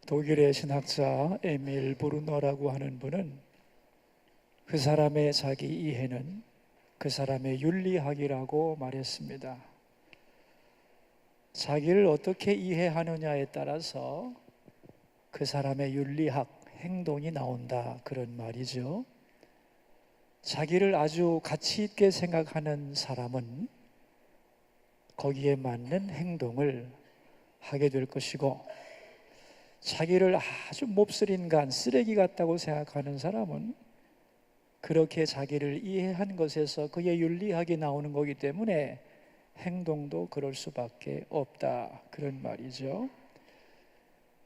독일의 신학자 에밀 브루너라고 하는 분은 그 사람의 자기 이해는 그 사람의 윤리학이라고 말했습니다. 자기를 어떻게 이해하느냐에 따라서 그 사람의 윤리학, 행동이 나온다, 그런 말이죠. 자기를 아주 가치 있게 생각하는 사람은 거기에 맞는 행동을 하게 될 것이고, 자기를 아주 몹쓸 인간, 쓰레기 같다고 생각하는 사람은 그렇게 자기를 이해한 것에서 그의 윤리학이 나오는 거기 때문에 행동도 그럴 수밖에 없다, 그런 말이죠.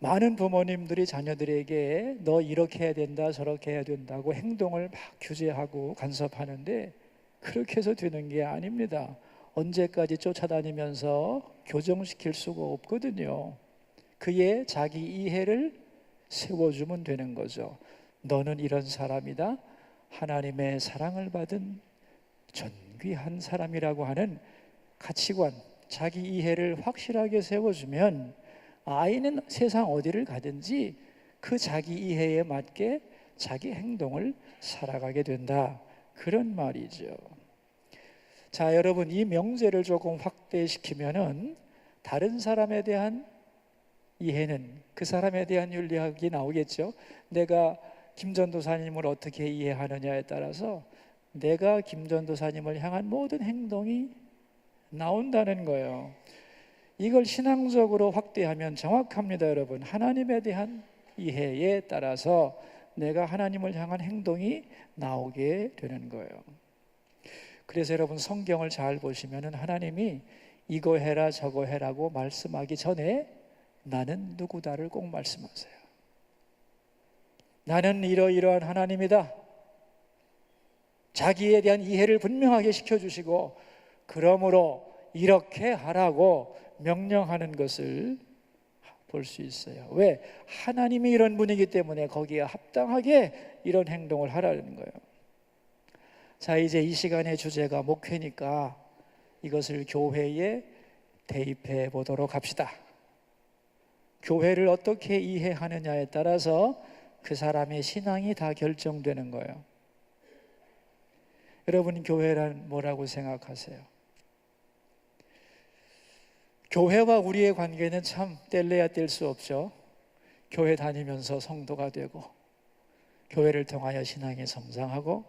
많은 부모님들이 자녀들에게 너 이렇게 해야 된다, 저렇게 해야 된다고 행동을 막 규제하고 간섭하는데 그렇게 해서 되는 게 아닙니다. 언제까지 쫓아다니면서 교정시킬 수가 없거든요. 그의 자기 이해를 세워주면 되는 거죠. 너는 이런 사람이다, 하나님의 사랑을 받은 존귀한 사람이라고 하는 가치관, 자기 이해를 확실하게 세워주면 아이는 세상 어디를 가든지 그 자기 이해에 맞게 자기 행동을 살아가게 된다, 그런 말이죠. 자, 여러분, 이 명제를 조금 확대시키면은 다른 사람에 대한 이해는 그 사람에 대한 윤리학이 나오겠죠. 내가 김전도사님을 어떻게 이해하느냐에 따라서 내가 김전도사님을 향한 모든 행동이 나온다는 거예요. 이걸 신앙적으로 확대하면 정확합니다, 여러분. 하나님에 대한 이해에 따라서 내가 하나님을 향한 행동이 나오게 되는 거예요. 그래서 여러분, 성경을 잘 보시면 하나님이 이거 해라 저거 해라고 말씀하기 전에 나는 누구다를 꼭 말씀하세요. 나는 이러이러한 하나님이다, 자기에 대한 이해를 분명하게 시켜주시고 그러므로 이렇게 하라고 명령하는 것을 볼 수 있어요. 왜? 하나님이 이런 분이기 때문에 거기에 합당하게 이런 행동을 하라는 거예요. 자, 이제 이 시간의 주제가 목회니까 이것을 교회에 대입해 보도록 합시다. 교회를 어떻게 이해하느냐에 따라서 그 사람의 신앙이 다 결정되는 거예요. 여러분, 교회란 뭐라고 생각하세요? 교회와 우리의 관계는 참 뗄래야 뗄 수 없죠. 교회 다니면서 성도가 되고, 교회를 통하여 신앙이 성장하고,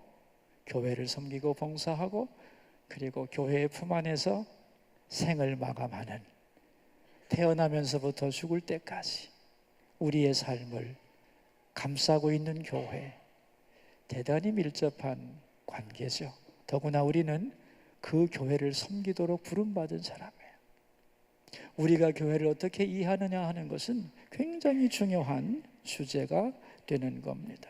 교회를 섬기고 봉사하고, 그리고 교회의 품 안에서 생을 마감하는, 태어나면서부터 죽을 때까지 우리의 삶을 감싸고 있는 교회, 대단히 밀접한 관계죠. 더구나 우리는 그 교회를 섬기도록 부름받은 사람이에요. 우리가 교회를 어떻게 이해하느냐 하는 것은 굉장히 중요한 주제가 되는 겁니다.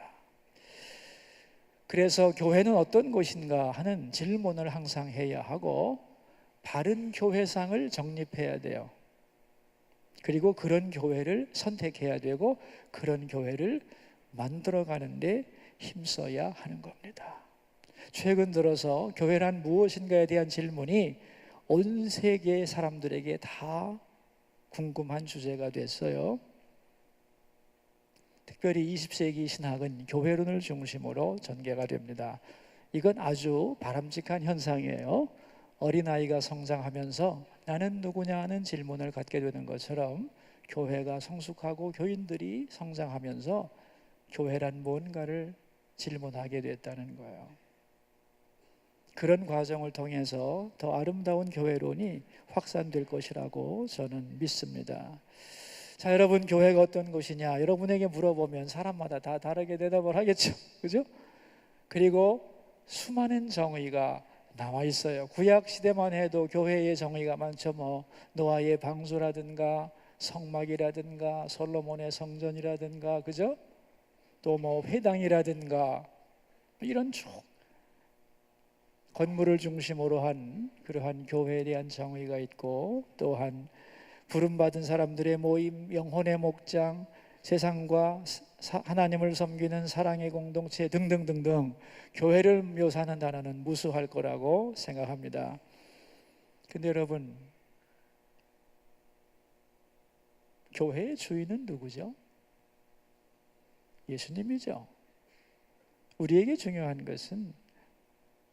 그래서 교회는 어떤 곳인가 하는 질문을 항상 해야 하고, 바른 교회상을 정립해야 돼요. 그리고 그런 교회를 선택해야 되고 그런 교회를 만들어가는 데 힘써야 하는 겁니다. 최근 들어서 교회란 무엇인가에 대한 질문이 온 세계 사람들에게 다 궁금한 주제가 됐어요. 특별히 20세기 신학은 교회론을 중심으로 전개가 됩니다. 이건 아주 바람직한 현상이에요. 어린아이가 성장하면서 나는 누구냐 하는 질문을 갖게 되는 것처럼 교회가 성숙하고 교인들이 성장하면서 교회란 뭔가를 질문하게 됐다는 거예요. 그런 과정을 통해서 더 아름다운 교회론이 확산될 것이라고 저는 믿습니다. 자, 여러분, 교회가 어떤 곳이냐 여러분에게 물어보면 사람마다 다 다르게 대답을 하겠죠, 그죠? 그리고 수많은 정의가 나와 있어요. 구약 시대만 해도 교회의 정의가 많죠. 뭐 노아의 방주라든가 성막이라든가 솔로몬의 성전이라든가, 그죠? 또 뭐 회당이라든가 이런 쭉 건물을 중심으로 한 그러한 교회에 대한 정의가 있고, 또한 부름받은 사람들의 모임, 영혼의 목장, 세상과 하나님을 섬기는 사랑의 공동체 등등등등, 교회를 묘사하는 단어는 무수할 거라고 생각합니다. 근데 여러분, 교회의 주인은 누구죠? 예수님이죠. 우리에게 중요한 것은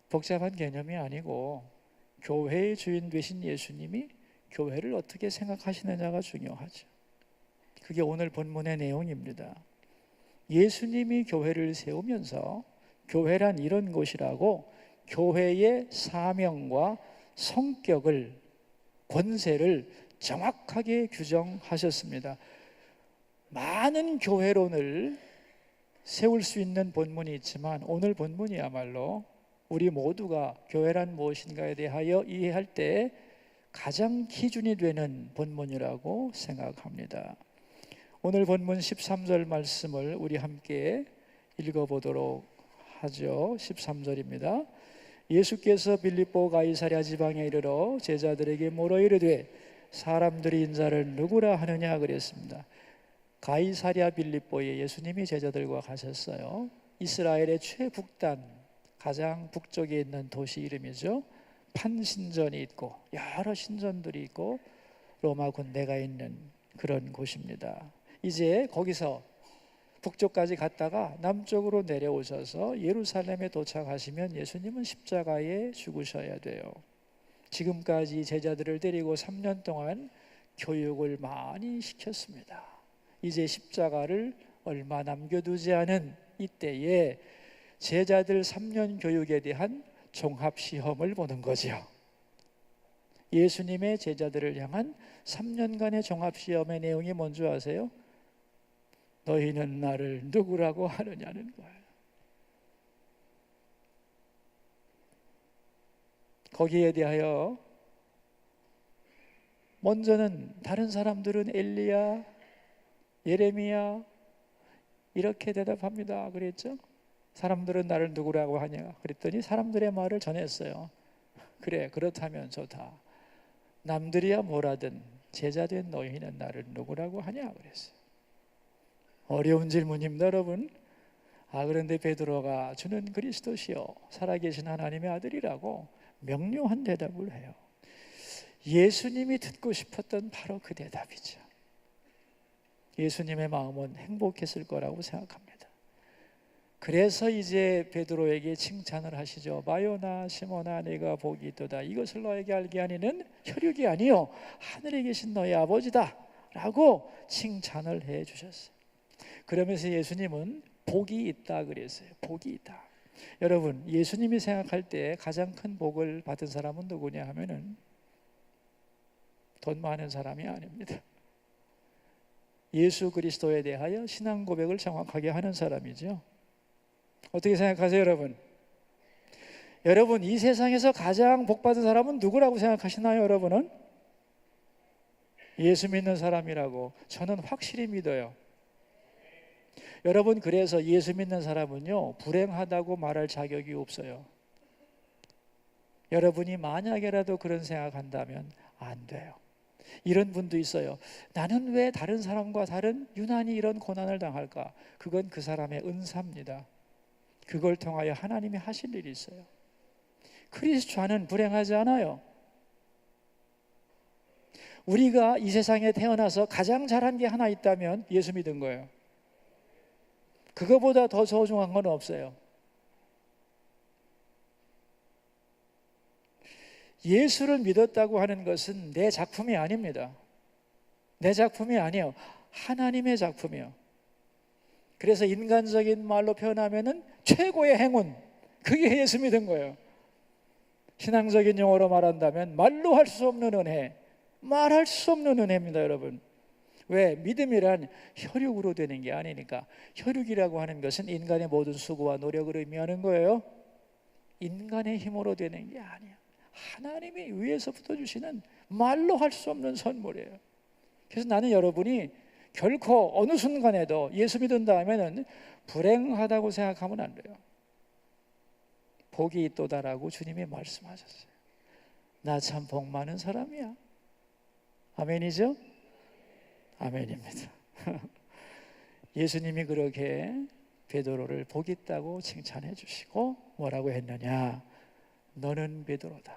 복잡한 개념이 아니고 교회의 주인 되신 예수님이 교회를 어떻게 생각하시느냐가 중요하죠. 그게 오늘 본문의 내용입니다. 예수님이 교회를 세우면서 교회란 이런 곳이라고 교회의 사명과 성격을, 권세를 정확하게 규정하셨습니다. 많은 교회론을 세울 수 있는 본문이 있지만 오늘 본문이야말로 우리 모두가 교회란 무엇인가에 대하여 이해할 때 가장 기준이 되는 본문이라고 생각합니다. 오늘 본문 13절 말씀을 우리 함께 읽어보도록 하죠. 13절입니다. 예수께서 빌립보 가이사랴 지방에 이르러 제자들에게 물어 이르되 사람들이 인자를 누구라 하느냐 그랬습니다. 가이사랴 빌립보에 예수님이 제자들과 가셨어요. 이스라엘의 최북단, 가장 북쪽에 있는 도시 이름이죠. 판신전이 있고 여러 신전들이 있고 로마 군대가 있는 그런 곳입니다. 이제 거기서 북쪽까지 갔다가 남쪽으로 내려오셔서 예루살렘에 도착하시면 예수님은 십자가에 죽으셔야 돼요. 지금까지 제자들을 데리고 3년 동안 교육을 많이 시켰습니다. 이제 십자가를 얼마 남겨두지 않은 이때에 제자들 3년 교육에 대한 종합시험을 보는 거죠. 예수님의 제자들을 향한 3년간의 종합시험의 내용이 뭔지 아세요? 너희는 나를 누구라고 하느냐는 거예요. 거기에 대하여 먼저는 다른 사람들은 엘리야, 예레미야 이렇게 대답합니다. 그랬죠? 사람들은 나를 누구라고 하냐? 그랬더니 사람들의 말을 전했어요. 그래, 그렇다면 좋다. 남들이야 뭐라든 제자된 너희는 나를 누구라고 하냐? 그랬어요. 어려운 질문입니다, 여러분. 그런데 베드로가 주는 그리스도시요 살아계신 하나님의 아들이라고 명료한 대답을 해요. 예수님이 듣고 싶었던 바로 그 대답이죠. 예수님의 마음은 행복했을 거라고 생각합니다. 그래서 이제 베드로에게 칭찬을 하시죠. 바요나 시몬아 네가 복이 있도다. 이것을 너에게 알게 하니는 혈육이 아니요 하늘에 계신 너의 아버지다 라고 칭찬을 해 주셨어요. 그러면서 예수님은 복이 있다 그랬어요. 복이 있다. 여러분, 예수님이 생각할 때 가장 큰 복을 받은 사람은 누구냐 하면은 돈 많은 사람이 아닙니다. 예수 그리스도에 대하여 신앙 고백을 정확하게 하는 사람이죠. 어떻게 생각하세요, 여러분? 여러분, 이 세상에서 가장 복 받은 사람은 누구라고 생각하시나요, 여러분은? 예수 믿는 사람이라고 저는 확실히 믿어요. 여러분, 그래서 예수 믿는 사람은요 불행하다고 말할 자격이 없어요. 여러분이 만약에라도 그런 생각한다면 안 돼요. 이런 분도 있어요. 나는 왜 다른 사람과 다른 유난히 이런 고난을 당할까? 그건 그 사람의 은사입니다. 그걸 통하여 하나님이 하실 일이 있어요. 크리스찬은 불행하지 않아요. 우리가 이 세상에 태어나서 가장 잘한 게 하나 있다면 예수 믿은 거예요. 그거보다 더 소중한 건 없어요. 예수를 믿었다고 하는 것은 내 작품이 아닙니다. 내 작품이 아니에요. 하나님의 작품이에요. 그래서 인간적인 말로 표현하면은 최고의 행운, 그게 예수 믿은 거예요. 신앙적인 용어로 말한다면 말로 할 수 없는 은혜, 말할 수 없는 은혜입니다, 여러분. 왜? 믿음이란 혈육으로 되는 게 아니니까. 혈육이라고 하는 것은 인간의 모든 수고와 노력을 의미하는 거예요. 인간의 힘으로 되는 게 아니야. 하나님이 위에서부터 주시는 말로 할 수 없는 선물이에요. 그래서 나는 여러분이 결코 어느 순간에도 예수 믿은다 하면은 불행하다고 생각하면 안 돼요. 복이 있도다라고 주님이 말씀하셨어요. 나 참 복 많은 사람이야. 아멘이죠? 아멘입니다. 예수님이 그렇게 베드로를 복 있다고 칭찬해 주시고 뭐라고 했느냐? 너는 베드로다.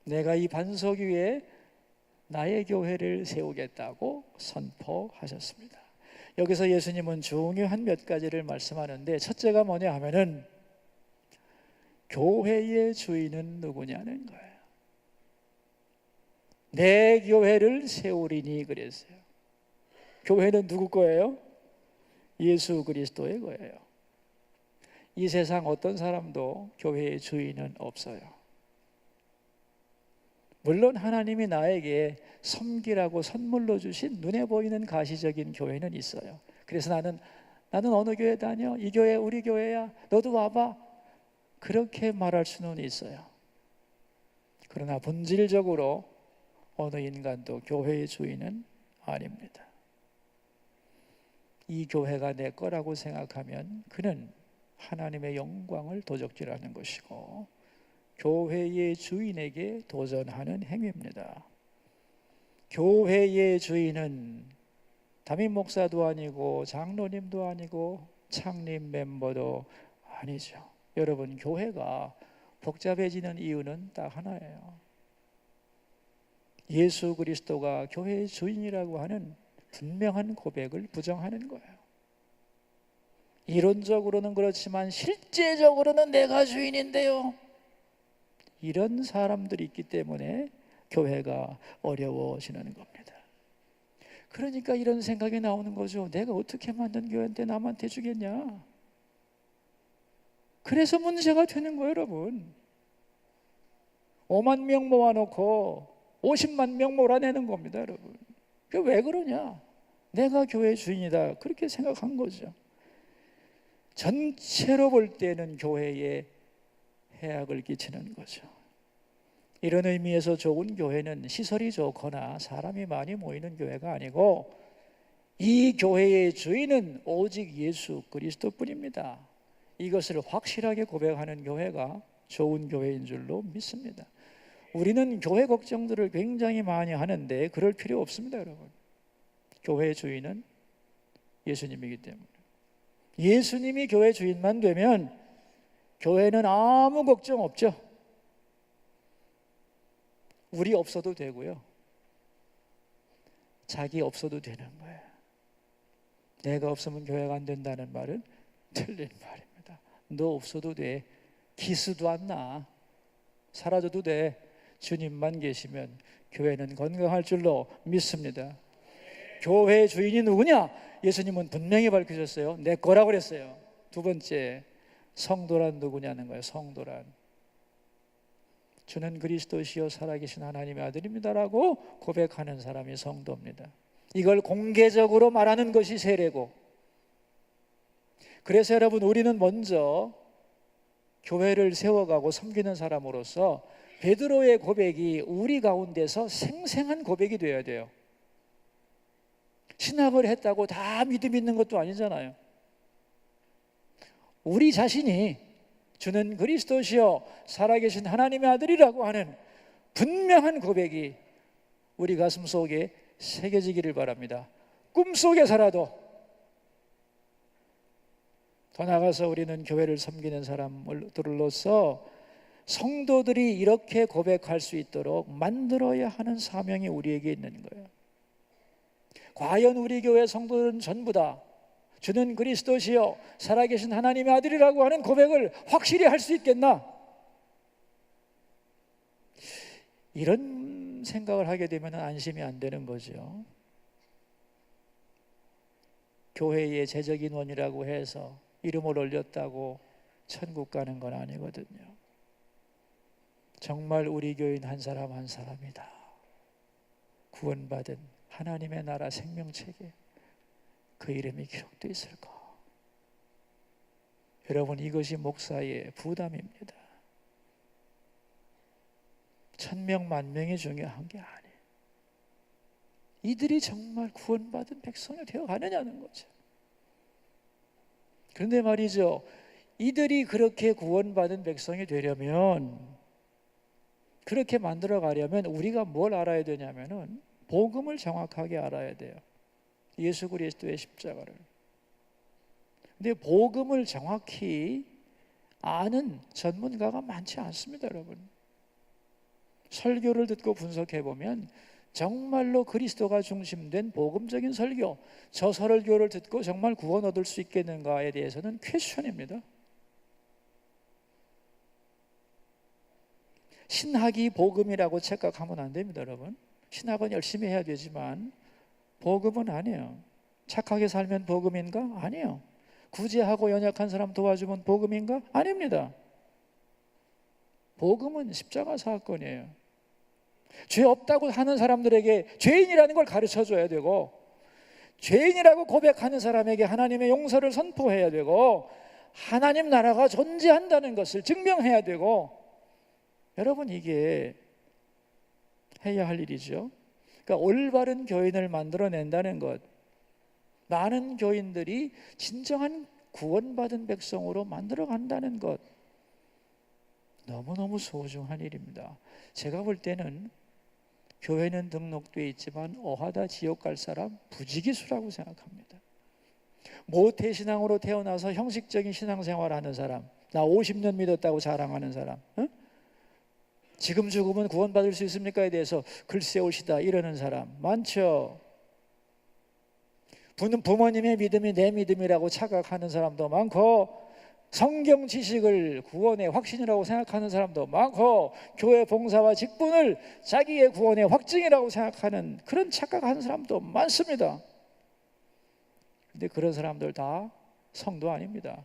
내가 이 반석 위에 나의 교회를 세우겠다고 선포하셨습니다. 여기서 예수님은 중요한 몇 가지를 말씀하는데, 첫째가 뭐냐 하면은 교회의 주인은 누구냐는 거예요. 내 교회를 세우리니 그랬어요. 교회는 누구 거예요? 예수 그리스도의 거예요. 이 세상 어떤 사람도 교회의 주인은 없어요. 물론 하나님이 나에게 섬기라고 선물로 주신 눈에 보이는 가시적인 교회는 있어요. 그래서 나는 어느 교회 다녀? 이 교회 우리 교회야. 너도 와봐. 그렇게 말할 수는 있어요. 그러나 본질적으로 어느 인간도 교회의 주인은 아닙니다. 이 교회가 내 거라고 생각하면 그는 하나님의 영광을 도적질하는 것이고 교회의 주인에게 도전하는 행위입니다. 교회의 주인은 담임 목사도 아니고 장로님도 아니고 창립 멤버도 아니죠. 여러분, 교회가 복잡해지는 이유는 딱 하나예요. 예수 그리스도가 교회의 주인이라고 하는 분명한 고백을 부정하는 거예요. 이론적으로는 그렇지만 실제적으로는 내가 주인인데요. 이런 사람들이 있기 때문에 교회가 어려워지는 겁니다. 그러니까 이런 생각이 나오는 거죠. 내가 어떻게 만든 교회인데 남한테 주겠냐? 그래서 문제가 되는 거예요, 여러분. 5만 명 모아놓고 50만 명 몰아내는 겁니다, 여러분. 그게 왜 그러냐? 내가 교회의 주인이다, 그렇게 생각한 거죠. 전체로 볼 때는 교회에 해악을 끼치는 거죠. 이런 의미에서 좋은 교회는 시설이 좋거나 사람이 많이 모이는 교회가 아니고 이 교회의 주인은 오직 예수 그리스도뿐입니다. 이것을 확실하게 고백하는 교회가 좋은 교회인 줄로 믿습니다. 우리는 교회 걱정들을 굉장히 많이 하는데 그럴 필요 없습니다, 여러분. 교회의 주인은 예수님이기 때문에. 예수님이 교회 주인만 되면 교회는 아무 걱정 없죠. 우리 없어도 되고요. 자기 없어도 되는 거예요. 내가 없으면 교회가 안 된다는 말은 틀린 말입니다. 너 없어도 돼. 기스도 안 나. 사라져도 돼. 주님만 계시면 교회는 건강할 줄로 믿습니다. 교회의 주인이 누구냐? 예수님은 분명히 밝히셨어요. 내 거라고 그랬어요. 두 번째, 성도란 누구냐는 거예요. 성도란. 주는 그리스도시요 살아계신 하나님의 아들입니다라고 고백하는 사람이 성도입니다. 이걸 공개적으로 말하는 것이 세례고, 그래서 여러분, 우리는 먼저 교회를 세워가고 섬기는 사람으로서 베드로의 고백이 우리 가운데서 생생한 고백이 되어야 돼요. 신학을 했다고 다 믿음 있는 것도 아니잖아요. 우리 자신이 주는 그리스도시요 살아계신 하나님의 아들이라고 하는 분명한 고백이 우리 가슴 속에 새겨지기를 바랍니다. 꿈속에서라도. 더 나아가서 우리는 교회를 섬기는 사람들로서 성도들이 이렇게 고백할 수 있도록 만들어야 하는 사명이 우리에게 있는 거예요. 과연 우리 교회 성도들은 전부 다 주는 그리스도시요 살아계신 하나님의 아들이라고 하는 고백을 확실히 할 수 있겠나? 이런 생각을 하게 되면 안심이 안 되는 거죠. 교회의 재적 인원이라고 해서 이름을 올렸다고 천국 가는 건 아니거든요. 정말 우리 교인 한 사람 한 사람이다 구원받은 하나님의 나라 생명책에 그 이름이 기록되어 있을까? 여러분, 이것이 목사의 부담입니다. 1000명, 10,000명이 중요한 게 아니에요. 이들이 정말 구원받은 백성이 되어가느냐는 거죠. 그런데 말이죠, 이들이 그렇게 구원받은 백성이 되려면, 그렇게 만들어 가려면 우리가 뭘 알아야 되냐면은 복음을 정확하게 알아야 돼요. 예수 그리스도의 십자가를. 근데 복음을 정확히 아는 전문가가 많지 않습니다, 여러분. 설교를 듣고 분석해 보면 정말로 그리스도가 중심된 복음적인 설교, 저 설교를 듣고 정말 구원 얻을 수 있겠는가에 대해서는 퀘스천입니다. 신학이 복음이라고 착각하면 안 됩니다, 여러분. 신학은 열심히 해야 되지만 복음은 아니에요. 착하게 살면 복음인가? 아니에요. 구제하고 연약한 사람 도와주면 복음인가? 아닙니다. 복음은 십자가 사건이에요. 죄 없다고 하는 사람들에게 죄인이라는 걸 가르쳐 줘야 되고, 죄인이라고 고백하는 사람에게 하나님의 용서를 선포해야 되고, 하나님 나라가 존재한다는 것을 증명해야 되고, 여러분 이게 해야 할 일이죠. 그러니까 올바른 교인을 만들어낸다는 것, 많은 교인들이 진정한 구원받은 백성으로 만들어간다는 것, 너무너무 소중한 일입니다. 제가 볼 때는 교회는 등록되어 있지만 어하다 지옥 갈 사람 부지기수라고 생각합니다. 모태신앙으로 태어나서 형식적인 신앙생활하는 사람, 나 50년 믿었다고 자랑하는 사람, 지금 죽으면 구원받을 수 있습니까에 대해서 글쎄오시다 이러는 사람 많죠. 부모님의 믿음이 내 믿음이라고 착각하는 사람도 많고, 성경 지식을 구원의 확신이라고 생각하는 사람도 많고, 교회 봉사와 직분을 자기의 구원의 확증이라고 생각하는 그런 착각하는 사람도 많습니다. 그런데 그런 사람들 다 성도 아닙니다.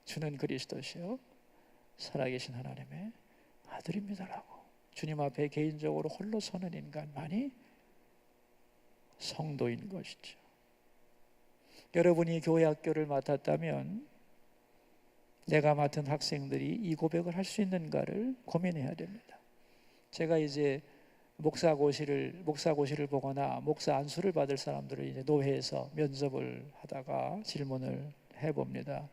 주는 그리스도시요 살아계신 하나님의 아들입니다라고 주님 앞에 개인적으로 홀로 서는 인간만이 성도인 것이죠. 여러분이 교회 학교를 맡았다면 내가 맡은 학생들이 이 고백을 할 수 있는가를 고민해야 됩니다. 제가 이제 목사고시를 보거나 목사 안수를 받을 사람들을 이제 노회에서 면접을 하다가 질문을 해봅니다.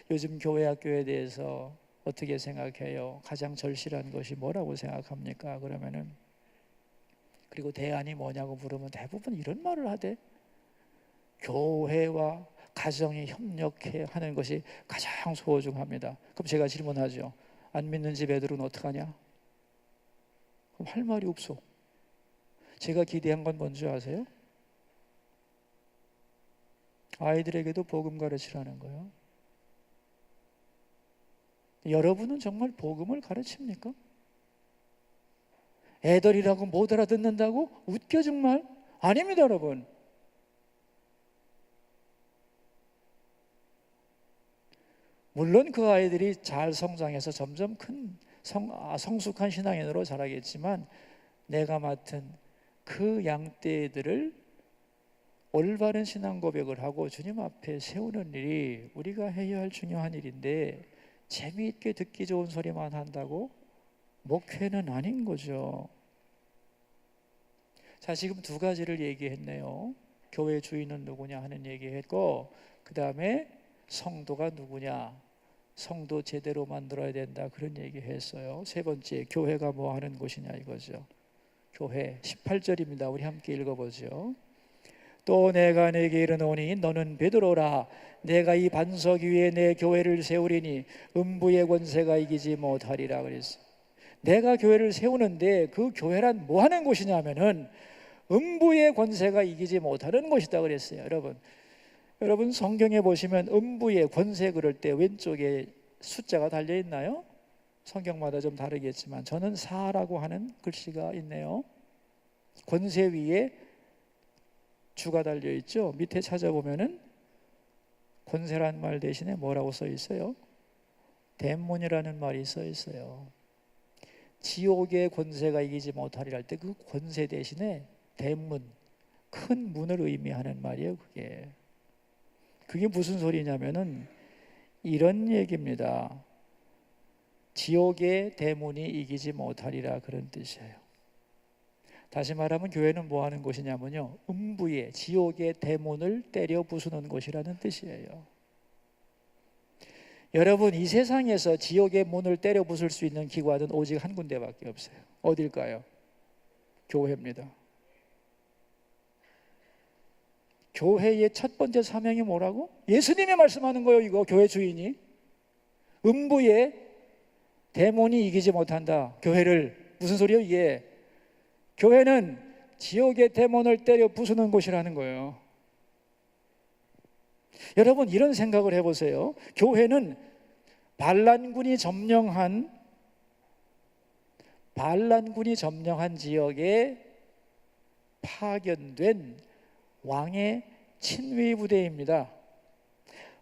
요즘 교회 학교에 대해서 어떻게 생각해요? 가장 절실한 것이 뭐라고 생각합니까? 그러면은 그리고 대안이 뭐냐고 물으면 대부분 이런 말을 하대. 교회와 가정이 협력해 하는 것이 가장 소중합니다. 그럼 제가 질문하죠. 안 믿는 집 애들은 어떡하냐? 그럼 할 말이 없어. 제가 기대한 건 뭔지 아세요? 아이들에게도 복음 가르치라는 거예요. 여러분은 정말 복음을 가르칩니까? 애들이라고 못 알아듣는다고? 웃겨 정말? 아닙니다, 여러분. 물론 그 아이들이 잘 성장해서 점점 큰 성숙한 신앙인으로 자라겠지만, 내가 맡은 그 양떼들을 올바른 신앙 고백을 하고 주님 앞에 세우는 일이 우리가 해야 할 중요한 일인데, 재미있게 듣기 좋은 소리만 한다고 목회는 아닌 거죠. 자, 지금 두 가지를 얘기했네요. 교회 주인은 누구냐 하는 얘기했고, 그 다음에 성도가 누구냐, 성도 제대로 만들어야 된다 그런 얘기했어요. 세 번째, 교회가 뭐 하는 곳이냐 이거죠. 교회 18절입니다. 우리 함께 읽어보죠. 또 내가 내게 이르노니 너는 베드로라. 내가 이 반석 위에 내 교회를 세우리니 음부의 권세가 이기지 못하리라 그랬어요. 내가 교회를 세우는데 그 교회란 뭐 하는 곳이냐면은 음부의 권세가 이기지 못하는 곳이다 그랬어요. 여러분 성경에 보시면 음부의 권세 그럴 때 왼쪽에 숫자가 달려 있나요? 성경마다 좀 다르겠지만 저는 4라고 하는 글씨가 있네요. 권세 위에 주가 달려 있죠. 밑에 찾아보면은 권세란 말 대신에 뭐라고 써 있어요? 데몬이라는 말이 써 있어요. 지옥의 권세가 이기지 못하리라 할 때 그 권세 대신에 대문, 큰 문을 의미하는 말이에요. 그게 무슨 소리냐면은 이런 얘기입니다. 지옥의 대문이 이기지 못하리라 그런 뜻이에요. 다시 말하면 교회는 뭐 하는 곳이냐면요, 음부의 지옥의 대문을 때려 부수는 곳이라는 뜻이에요. 여러분, 이 세상에서 지옥의 문을 때려 부술 수 있는 기관은 오직 한 군데밖에 없어요. 어딜까요? 교회입니다. 교회의 첫 번째 사명이 뭐라고? 예수님이 말씀하는 거예요. 이거 교회 주인이 음부의 대문이 이기지 못한다 교회를. 무슨 소리예요 이게? 교회는 지옥의 대문을 때려 부수는 곳이라는 거예요. 여러분, 이런 생각을 해보세요. 교회는 반란군이 점령한 지역에 파견된 왕의 친위 부대입니다.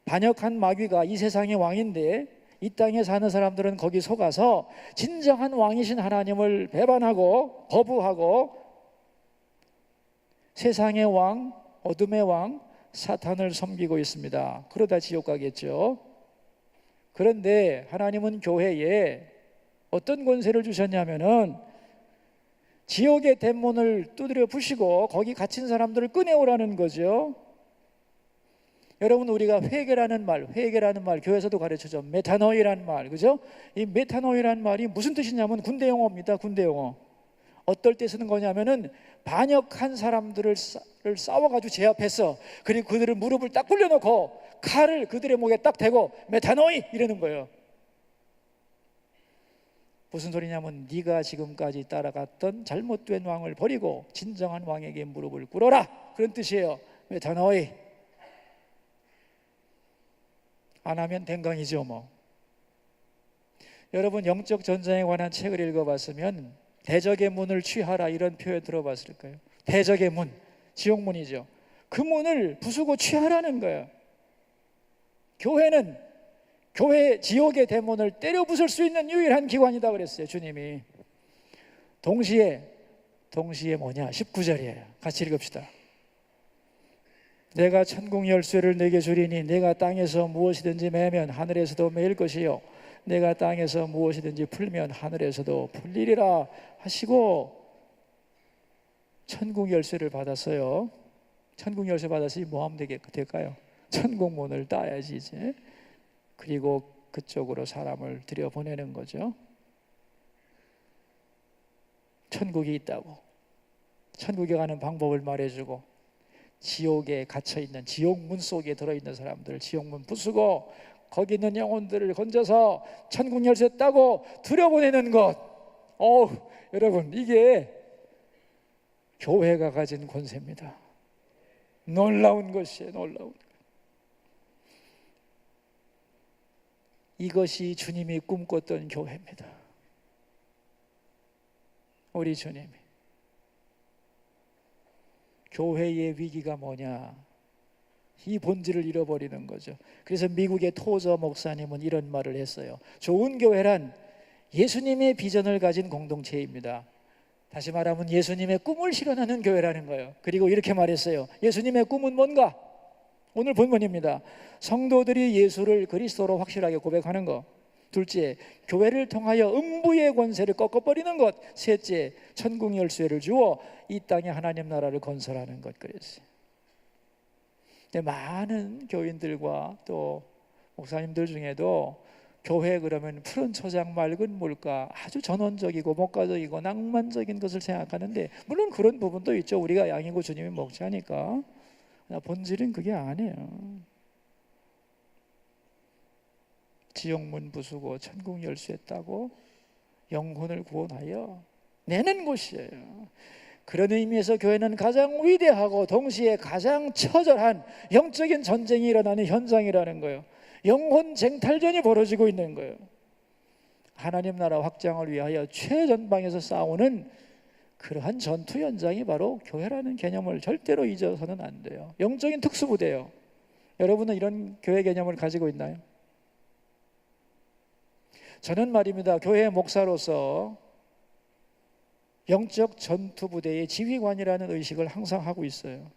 반역한 마귀가 이 세상의 왕인데 이 땅에 사는 사람들은 거기 속아서 진정한 왕이신 하나님을 배반하고 거부하고 세상의 왕, 어둠의 왕 사탄을 섬기고 있습니다. 그러다 지옥 가겠죠. 그런데 하나님은 교회에 어떤 권세를 주셨냐면은 지옥의 대문을 두드려 부시고 거기 갇힌 사람들을 꺼내오라는 거죠. 여러분, 우리가 회개라는 말 교회에서도 가르쳐줘. 메타노이라는 말, 그죠? 이 메타노이라는 말이 무슨 뜻이냐면 군대 용어입니다. 군대 용어. 어떨 때 쓰는 거냐면은 반역한 사람들을 싸워가지고 제압했어. 그리고 그들을 무릎을 딱 굴려놓고 칼을 그들의 목에 딱 대고 메타노이 이러는 거예요. 무슨 소리냐면 네가 지금까지 따라갔던 잘못된 왕을 버리고 진정한 왕에게 무릎을 꿇어라, 그런 뜻이에요. 메타노이. 안 하면 댕강이죠 뭐. 여러분, 영적 전쟁에 관한 책을 읽어봤으면 대적의 문을 취하라 이런 표현 들어봤을까요? 대적의 문, 지옥문이죠. 그 문을 부수고 취하라는 거예요. 교회는 지옥의 대문을 때려 부술 수 있는 유일한 기관이다 그랬어요, 주님이. 동시에 뭐냐? 19절이에요. 같이 읽읍시다. 내가 천국 열쇠를 내게 주리니 내가 땅에서 무엇이든지 매면 하늘에서도 매일 것이요 내가 땅에서 무엇이든지 풀면 하늘에서도 풀리리라 하시고 천국 열쇠를 받았어요. 천국 열쇠 받았으니 뭐 하면 될까요? 천국 문을 따야지 이제. 그리고 그쪽으로 사람을 들여보내는 거죠. 천국이 있다고, 천국에 가는 방법을 말해주고, 지옥에 갇혀있는, 지옥문 속에 들어있는 사람들 지옥문 부수고 거기 있는 영혼들을 건져서 천국 열쇠 따고 들여보내는 것. 여러분, 이게 교회가 가진 권세입니다. 놀라운 것이에요. 놀라운 것. 이것이 주님이 꿈꿨던 교회입니다. 우리 주님이. 교회의 위기가 뭐냐? 이 본질을 잃어버리는 거죠. 그래서 미국의 토저 목사님은 이런 말을 했어요. 좋은 교회란 예수님의 비전을 가진 공동체입니다. 다시 말하면 예수님의 꿈을 실현하는 교회라는 거예요. 그리고 이렇게 말했어요. 예수님의 꿈은 뭔가? 오늘 본문입니다. 성도들이 예수를 그리스도로 확실하게 고백하는 것. 둘째, 교회를 통하여 음부의 권세를 꺾어버리는 것. 셋째, 천국 열쇠를 주어 이 땅에 하나님 나라를 건설하는 것. 그랬어요. 많은 교인들과 또 목사님들 중에도 교회 그러면 푸른 초장 맑은 물가, 아주 전원적이고 목가적이고 낭만적인 것을 생각하는데, 물론 그런 부분도 있죠. 우리가 양이고 주님이 목자니까. 본질은 그게 아니에요. 지옥문 부수고 천국 열쇠 따고 영혼을 구원하여 내는 곳이에요. 그런 의미에서 교회는 가장 위대하고 동시에 가장 처절한 영적인 전쟁이 일어나는 현장이라는 거예요. 영혼 쟁탈전이 벌어지고 있는 거예요. 하나님 나라 확장을 위하여 최전방에서 싸우는 그러한 전투 현장이 바로 교회라는 개념을 절대로 잊어서는 안 돼요. 영적인 특수부대예요. 여러분은 이런 교회 개념을 가지고 있나요? 저는 말입니다, 교회 목사로서 영적 전투부대의 지휘관이라는 의식을 항상 하고 있어요.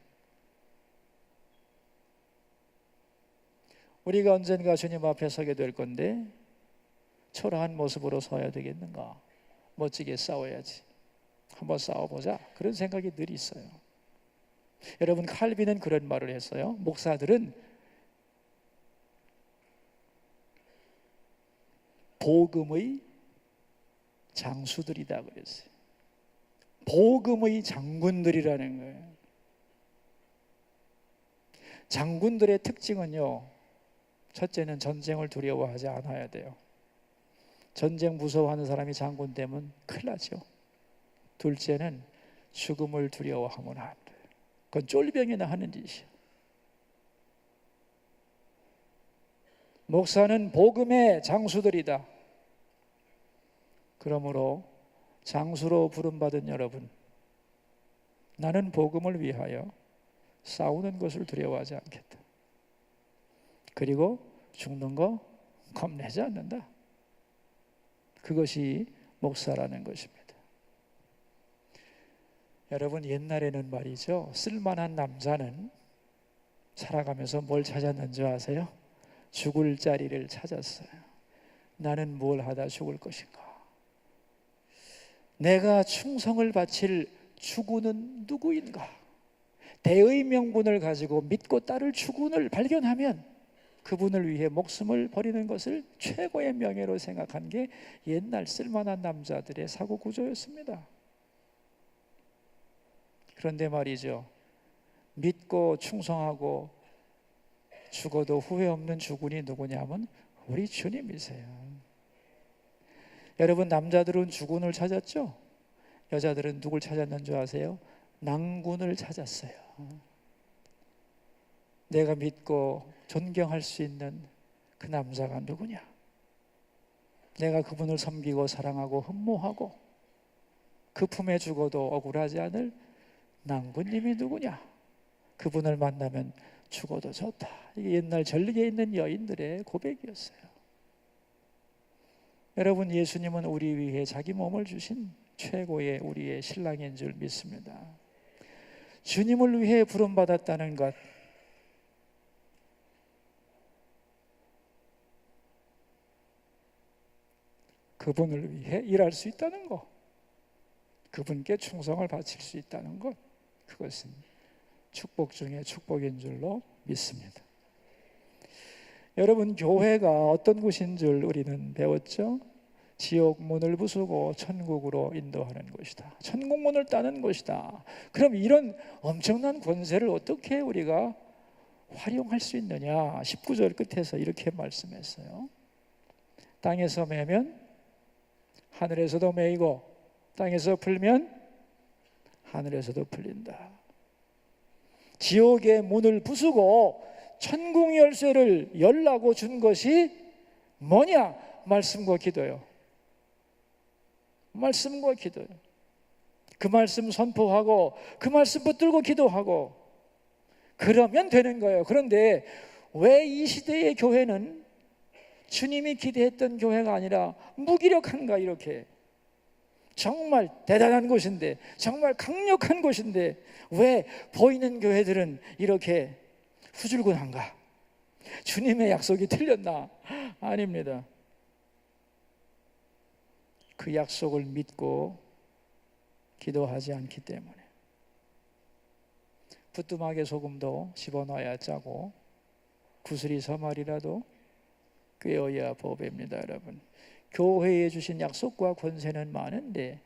우리가 언젠가 주님 앞에 서게 될 건데 초라한 모습으로 서야 되겠는가? 멋지게 싸워야지. 한번 싸워보자. 그런 생각이 늘 있어요. 여러분, 칼빈은 그런 말을 했어요. 목사들은 복음의 장수들이다 그랬어요. 복음의 장군들이라는 거예요. 장군들의 특징은요, 첫째는 전쟁을 두려워하지 않아야 돼요. 전쟁 무서워하는 사람이 장군 되면 큰일 나죠. 둘째는 죽음을 두려워하면 안 돼. 그건 쫄병이나 하는 짓이야. 목사는 복음의 장수들이다. 그러므로 장수로 부름받은 여러분, 나는 복음을 위하여 싸우는 것을 두려워하지 않겠다. 그리고 죽는 거 겁내지 않는다. 그것이 목사라는 것입니다. 여러분, 옛날에는 말이죠, 쓸만한 남자는 살아가면서 뭘 찾았는 줄 아세요? 죽을 자리를 찾았어요. 나는 뭘 하다 죽을 것인가? 내가 충성을 바칠 주군은 누구인가? 대의 명분을 가지고 믿고 따를 주군을 발견하면 그분을 위해 목숨을 버리는 것을 최고의 명예로 생각한 게 옛날 쓸만한 남자들의 사고 구조였습니다. 그런데 말이죠, 믿고 충성하고 죽어도 후회 없는 주군이 누구냐면 우리 주님이세요. 여러분, 남자들은 주군을 찾았죠? 여자들은 누굴 찾았는 줄 아세요? 낭군을 찾았어요. 내가 믿고 존경할 수 있는 그 남자가 누구냐? 내가 그분을 섬기고 사랑하고 흠모하고 그 품에 죽어도 억울하지 않을 낭군님이 누구냐? 그분을 만나면 죽어도 좋다. 이게 옛날 전리에 있는 여인들의 고백이었어요. 여러분, 예수님은 우리 위해 자기 몸을 주신 최고의 우리의 신랑인 줄 믿습니다. 주님을 위해 부름받았다는 것, 그분을 위해 일할 수 있다는 것, 그분께 충성을 바칠 수 있다는 것, 그것은 축복 중에 축복인 줄로 믿습니다. 여러분, 교회가 어떤 곳인 줄 우리는 배웠죠? 지옥 문을 부수고 천국으로 인도하는 곳이다. 천국 문을 따는 곳이다. 그럼 이런 엄청난 권세를 어떻게 우리가 활용할 수 있느냐? 19절 끝에서 이렇게 말씀했어요. 땅에서 매면 하늘에서도 매이고 땅에서 풀면 하늘에서도 풀린다. 지옥의 문을 부수고 천국 열쇠를 열라고 준 것이 뭐냐? 말씀과 기도요. 말씀과 기도요. 그 말씀 선포하고 그 말씀 붙들고 기도하고 그러면 되는 거예요. 그런데 왜 이 시대의 교회는 주님이 기대했던 교회가 아니라 무기력한가? 이렇게 정말 대단한 곳인데, 정말 강력한 곳인데 왜 보이는 교회들은 이렇게 후줄근한가? 주님의 약속이 틀렸나? 아닙니다. 그 약속을 믿고 기도하지 않기 때문에. 부뚜막에 소금도 집어넣어야 짜고 구슬이 서말이라도 꿰어야 보배입니다. 여러분, 교회에 주신 약속과 권세는 많은데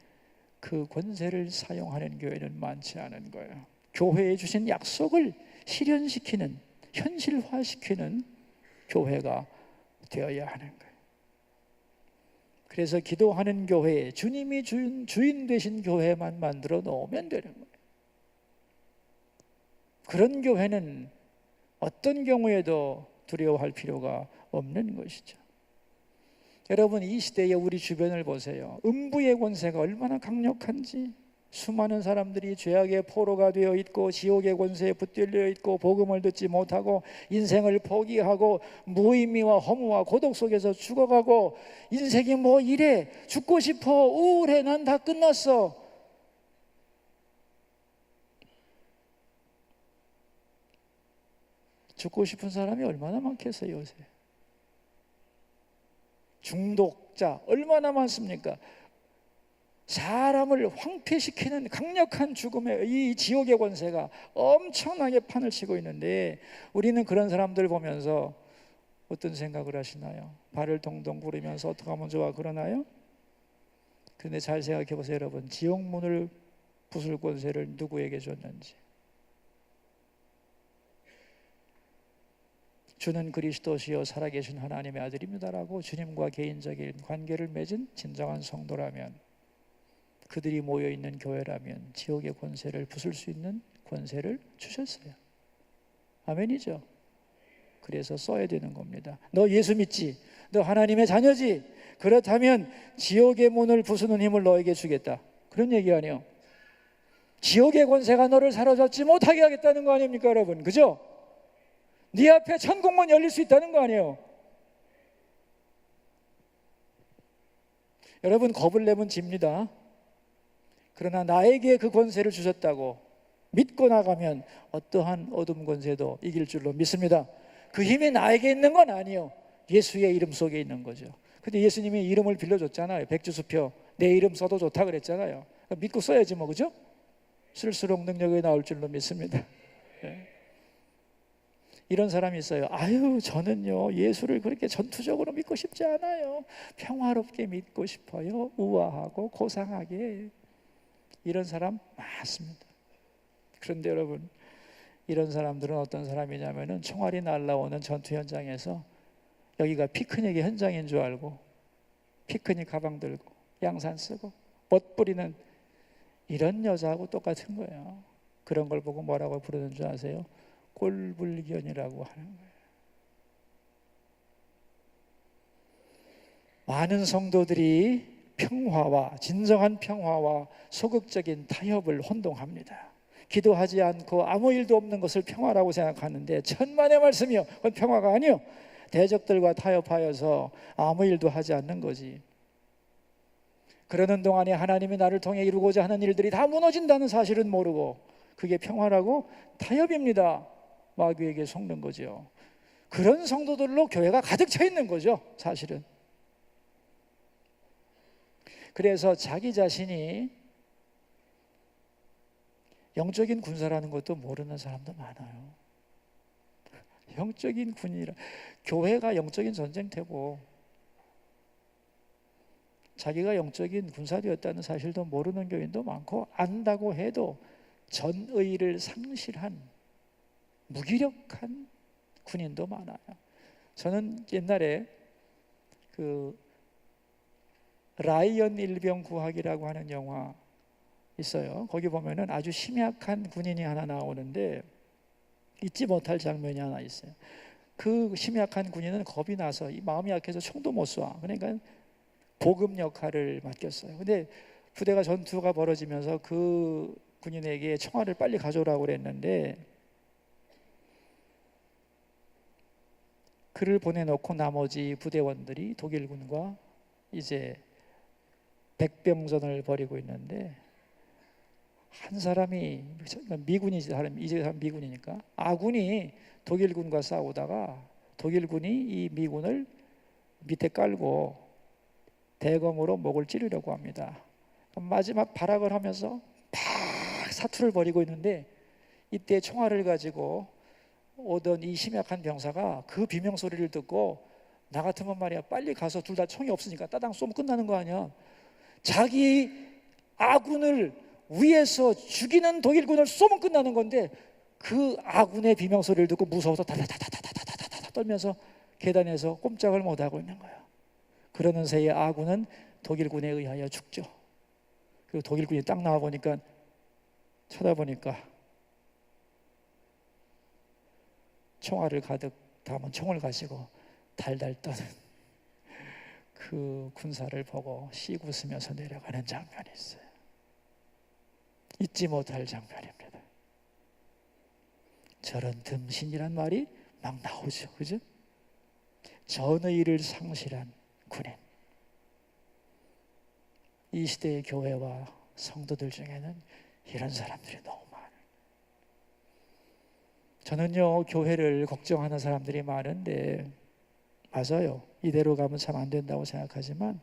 그 권세를 사용하는 교회는 많지 않은 거예요. 교회에 주신 약속을 실현시키는, 현실화시키는 교회가 되어야 하는 거예요. 그래서 기도하는 교회, 주님이 주인 되신 교회만 만들어 놓으면 되는 거예요. 그런 교회는 어떤 경우에도 두려워할 필요가 없는 것이죠. 여러분, 이 시대에 우리 주변을 보세요. 음부의 권세가 얼마나 강력한지. 수많은 사람들이 죄악의 포로가 되어 있고 지옥의 권세에 붙들려 있고 복음을 듣지 못하고 인생을 포기하고 무의미와 허무와 고독 속에서 죽어가고 인생이 뭐 이래, 죽고 싶어, 우울해, 난 다 끝났어. 죽고 싶은 사람이 얼마나 많겠어요, 요새. 중독자 얼마나 많습니까? 사람을 황폐시키는 강력한 죽음의 이 지옥의 권세가 엄청나게 판을 치고 있는데 우리는 그런 사람들 보면서 어떤 생각을 하시나요? 발을 동동 구르면서 어떻게 하면 좋아 그러나요? 그런데 잘 생각해 보세요, 여러분. 지옥 문을 부술 권세를 누구에게 줬는지. 주는 그리스도시요 살아계신 하나님의 아들입니다라고 주님과 개인적인 관계를 맺은 진정한 성도라면 그들이 모여있는 교회라면 지옥의 권세를 부술 수 있는 권세를 주셨어요. 아멘이죠. 그래서 써야 되는 겁니다. 너 예수 믿지? 너 하나님의 자녀지? 그렇다면 지옥의 문을 부수는 힘을 너에게 주겠다. 그런 얘기 아니에요. 지옥의 권세가 너를 사로잡지 못하게 하겠다는 거 아닙니까, 여러분? 그죠? 네 앞에 천국문 열릴 수 있다는 거 아니에요. 여러분, 겁을 내면 집니다. 그러나 나에게 그 권세를 주셨다고 믿고 나가면 어떠한 어둠 권세도 이길 줄로 믿습니다. 그 힘이 나에게 있는 건 아니에요. 예수의 이름 속에 있는 거죠. 근데 예수님이 이름을 빌려줬잖아요. 백주수표 내 이름 써도 좋다 그랬잖아요. 믿고 써야지 뭐, 그죠? 쓸수록 능력이 나올 줄로 믿습니다. 네. 이런 사람이 있어요. 아유, 저는요 예수를 그렇게 전투적으로 믿고 싶지 않아요. 평화롭게 믿고 싶어요. 우아하고 고상하게. 이런 사람 많습니다. 그런데 여러분, 이런 사람들은 어떤 사람이냐면은 총알이 날라오는 전투 현장에서 여기가 피크닉의 현장인 줄 알고 피크닉 가방 들고 양산 쓰고 멋 부리는 이런 여자하고 똑같은 거예요. 그런 걸 보고 뭐라고 부르는 줄 아세요? 꼴불견이라고 하는 거예요. 많은 성도들이 평화와 진정한 평화와 소극적인 타협을 혼동합니다. 기도하지 않고 아무 일도 없는 것을 평화라고 생각하는데 천만의 말씀이요, 그건 평화가 아니요, 대적들과 타협하여서 아무 일도 하지 않는 거지. 그러는 동안에 하나님이 나를 통해 이루고자 하는 일들이 다 무너진다는 사실은 모르고 그게 평화라고 타협입니다. 마귀에게 속는 거죠. 그런 성도들로 교회가 가득 차 있는 거죠, 사실은. 그래서 자기 자신이 영적인 군사라는 것도 모르는 사람도 많아요. 영적인 군이라, 교회가 영적인 전쟁터고 자기가 영적인 군사되었다는 사실도 모르는 교인도 많고, 안다고 해도 전의를 상실한 무기력한 군인도 많아요. 저는 옛날에 그 라이언 일병 구하기라고 하는 영화 있어요. 거기 보면은 아주 심약한 군인이 하나 나오는데 잊지 못할 장면이 하나 있어요. 그 심약한 군인은 겁이 나서 이 마음이 약해서 총도 못 쏴. 그러니까 보급 역할을 맡겼어요. 근데 부대가 전투가 벌어지면서 그 군인에게 총알을 빨리 가져오라고 그랬는데 그를 보내놓고 나머지 부대원들이 독일군과 이제 백병전을 벌이고 있는데 한 사람이, 미군이지, 이제 사람 미군이니까, 아군이 독일군과 싸우다가 독일군이 이 미군을 밑에 깔고 대검으로 목을 찌르려고 합니다. 마지막 발악을 하면서 막 사투를 벌이고 있는데 이때 총알을 가지고 오던 이 심약한 병사가 그 비명 소리를 듣고, 나 같으면 말이야 빨리 가서 둘 다 총이 없으니까 따당 쏘면 끝나는 거 아니야. 자기 아군을 위에서 죽이는 독일군을 쏘면 끝나는 건데 그 아군의 비명 소리를 듣고 무서워서 다다다다다다다다 떨면서 계단에서 꼼짝을 못하고 있는 거예요. 그러는 새에 아군은 독일군에 의하여 죽죠. 그리고 독일군이 딱 나와 보니까, 쳐다보니까 총알을 가득 담은 총을 가지고 달달 떠는 그 군사를 보고 씩 웃으면서 내려가는 장면이 있어요. 잊지 못할 장면입니다. 저런 듬신이란 말이 막 나오죠, 그죠? 전의를 상실한 군인. 이 시대의 교회와 성도들 중에는 이런 사람들이 너무 많아요. 저는요 교회를 걱정하는 사람들이 많은데, 맞아요, 이대로 가면 참 안 된다고 생각하지만,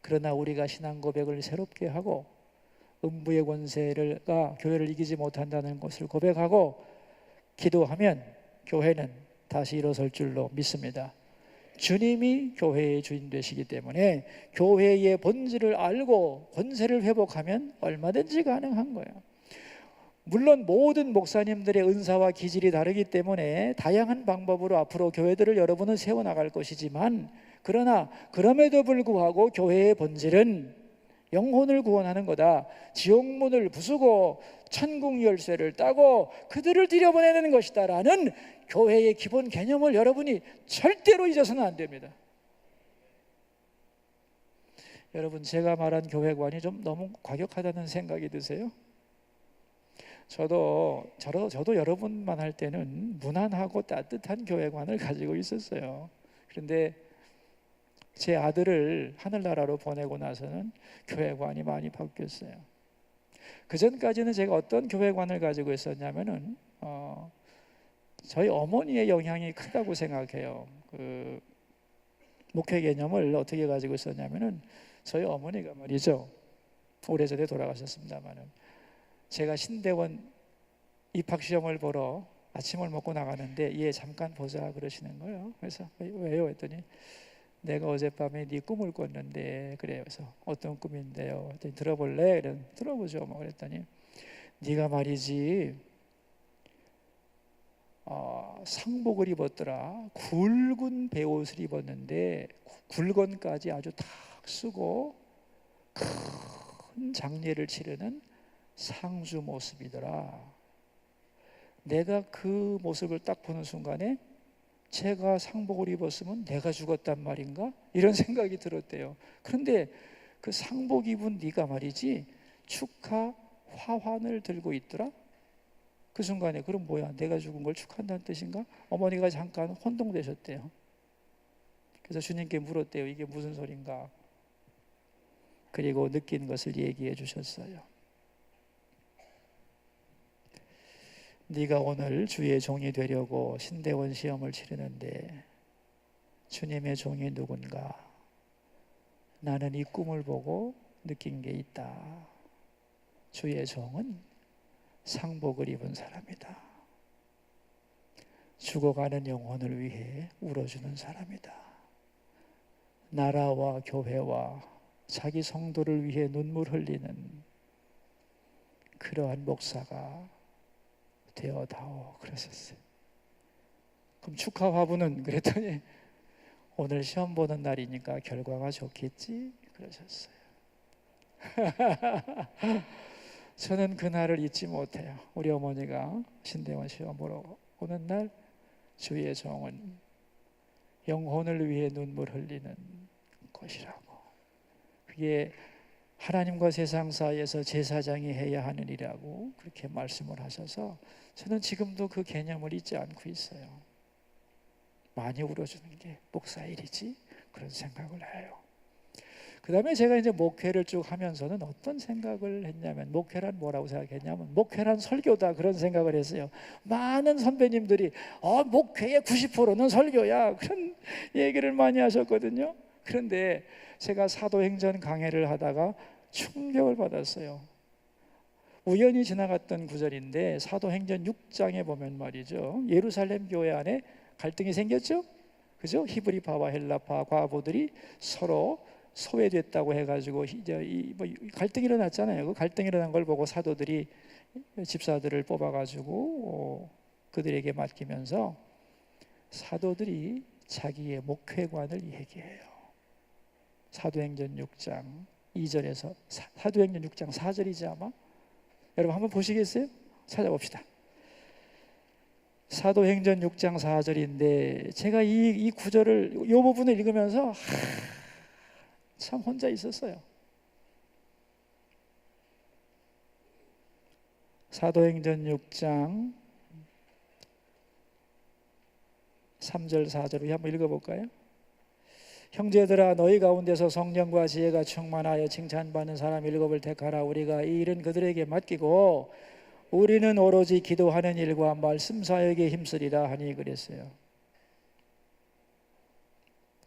그러나 우리가 신앙 고백을 새롭게 하고 음부의 권세가 교회를 이기지 못한다는 것을 고백하고 기도하면 교회는 다시 일어설 줄로 믿습니다. 주님이 교회의 주인 되시기 때문에 교회의 본질을 알고 권세를 회복하면 얼마든지 가능한 거예요. 물론 모든 목사님들의 은사와 기질이 다르기 때문에 다양한 방법으로 앞으로 교회들을 여러분은 세워나갈 것이지만, 그러나 그럼에도 불구하고 교회의 본질은 영혼을 구원하는 거다. 지옥문을 부수고 천국 열쇠를 따고 그들을 들여보내는 것이다 라는 교회의 기본 개념을 여러분이 절대로 잊어서는 안 됩니다. 여러분, 제가 말한 교회관이 좀 너무 과격하다는 생각이 드세요? 저도 여러분만 할 때는 무난하고 따뜻한 교회관을 가지고 있었어요. 그런데 제 아들을 하늘나라로 보내고 나서는 교회관이 많이 바뀌었어요. 그 전까지는 제가 어떤 교회관을 가지고 있었냐면은 저희 어머니의 영향이 크다고 생각해요. 그 목회 개념을 어떻게 가지고 있었냐면은 저희 어머니가 말이죠, 오래전에 돌아가셨습니다만은 제가 신대원 입학시험을 보러 아침을 먹고 나가는데 얘 잠깐 보자 그러시는 거예요. 그래서 왜요? 했더니 내가 어젯밤에 네 꿈을 꿨는데 그래요. 그래서 어떤 꿈인데요? 했더니 들어볼래? 그래, 들어보죠. 뭐 그랬더니 네가 말이지 상복을 입었더라. 굵은 베옷을 입었는데 굴건까지 아주 탁 쓰고 큰 장례를 치르는 상주 모습이더라. 내가 그 모습을 딱 보는 순간에 제가 상복을 입었으면 내가 죽었단 말인가? 이런 생각이 들었대요. 그런데 그 상복 입은 네가 말이지 축하 화환을 들고 있더라. 그 순간에 그럼 뭐야? 내가 죽은 걸 축하한다는 뜻인가? 어머니가 잠깐 혼동되셨대요. 그래서 주님께 물었대요. 이게 무슨 소린가? 그리고 느낀 것을 얘기해 주셨어요. 네가 오늘 주의 종이 되려고 신대원 시험을 치르는데 주님의 종이 누군가? 나는 이 꿈을 보고 느낀 게 있다. 주의 종은 상복을 입은 사람이다. 죽어가는 영혼을 위해 울어주는 사람이다. 나라와 교회와 자기 성도를 위해 눈물 흘리는 그러한 목사가 되어다오 그러셨어요. 그럼 축하 화부는? 그랬더니 오늘 시험 보는 날이니까 결과가 좋겠지 그러셨어요. 저는 그날을 잊지 못해요. 우리 어머니가 신대원 시험 보러 오는 날 주의 종은 영혼을 위해 눈물 흘리는 것이라고. 그게 하나님과 세상 사이에서 제사장이 해야 하는 일이라고 그렇게 말씀을 하셔서 저는 지금도 그 개념을 잊지 않고 있어요. 많이 울어주는 게 목사 일이지 그런 생각을 해요. 그 다음에 제가 이제 목회를 쭉 하면서는 어떤 생각을 했냐면, 목회란 뭐라고 생각했냐면 목회란 설교다 그런 생각을 했어요. 많은 선배님들이 목회의 90%는 설교야 그런 얘기를 많이 하셨거든요. 그런데 제가 사도행전 강해를 하다가 충격을 받았어요. 우연히 지나갔던 구절인데 사도행전 6장에 보면 말이죠, 예루살렘 교회 안에 갈등이 생겼죠. 그죠? 히브리파와 헬라파 과부들이 서로 소외됐다고 해가지고 이제 갈등이 일어났잖아요. 그 갈등이 일어난 걸 보고 사도들이 집사들을 뽑아가지고 그들에게 맡기면서 사도들이 자기의 목회관을 얘기해요. 사도행전 6장 2절에서 사도행전 6장 4절이지 아마? 여러분 한번 보시겠어요? 찾아봅시다. 사도행전 6장 4절인데 제가 이 구절을 이 부분을 읽으면서 참 혼자 있었어요. 사도행전 6장 3절 4절 우리 한번 읽어볼까요? 형제들아 너희 가운데서 성령과 지혜가 충만하여 칭찬받는 사람 7을 택하라. 우리가 이 일은 그들에게 맡기고 우리는 오로지 기도하는 일과 말씀 사역에 힘쓰리라 하니 그랬어요.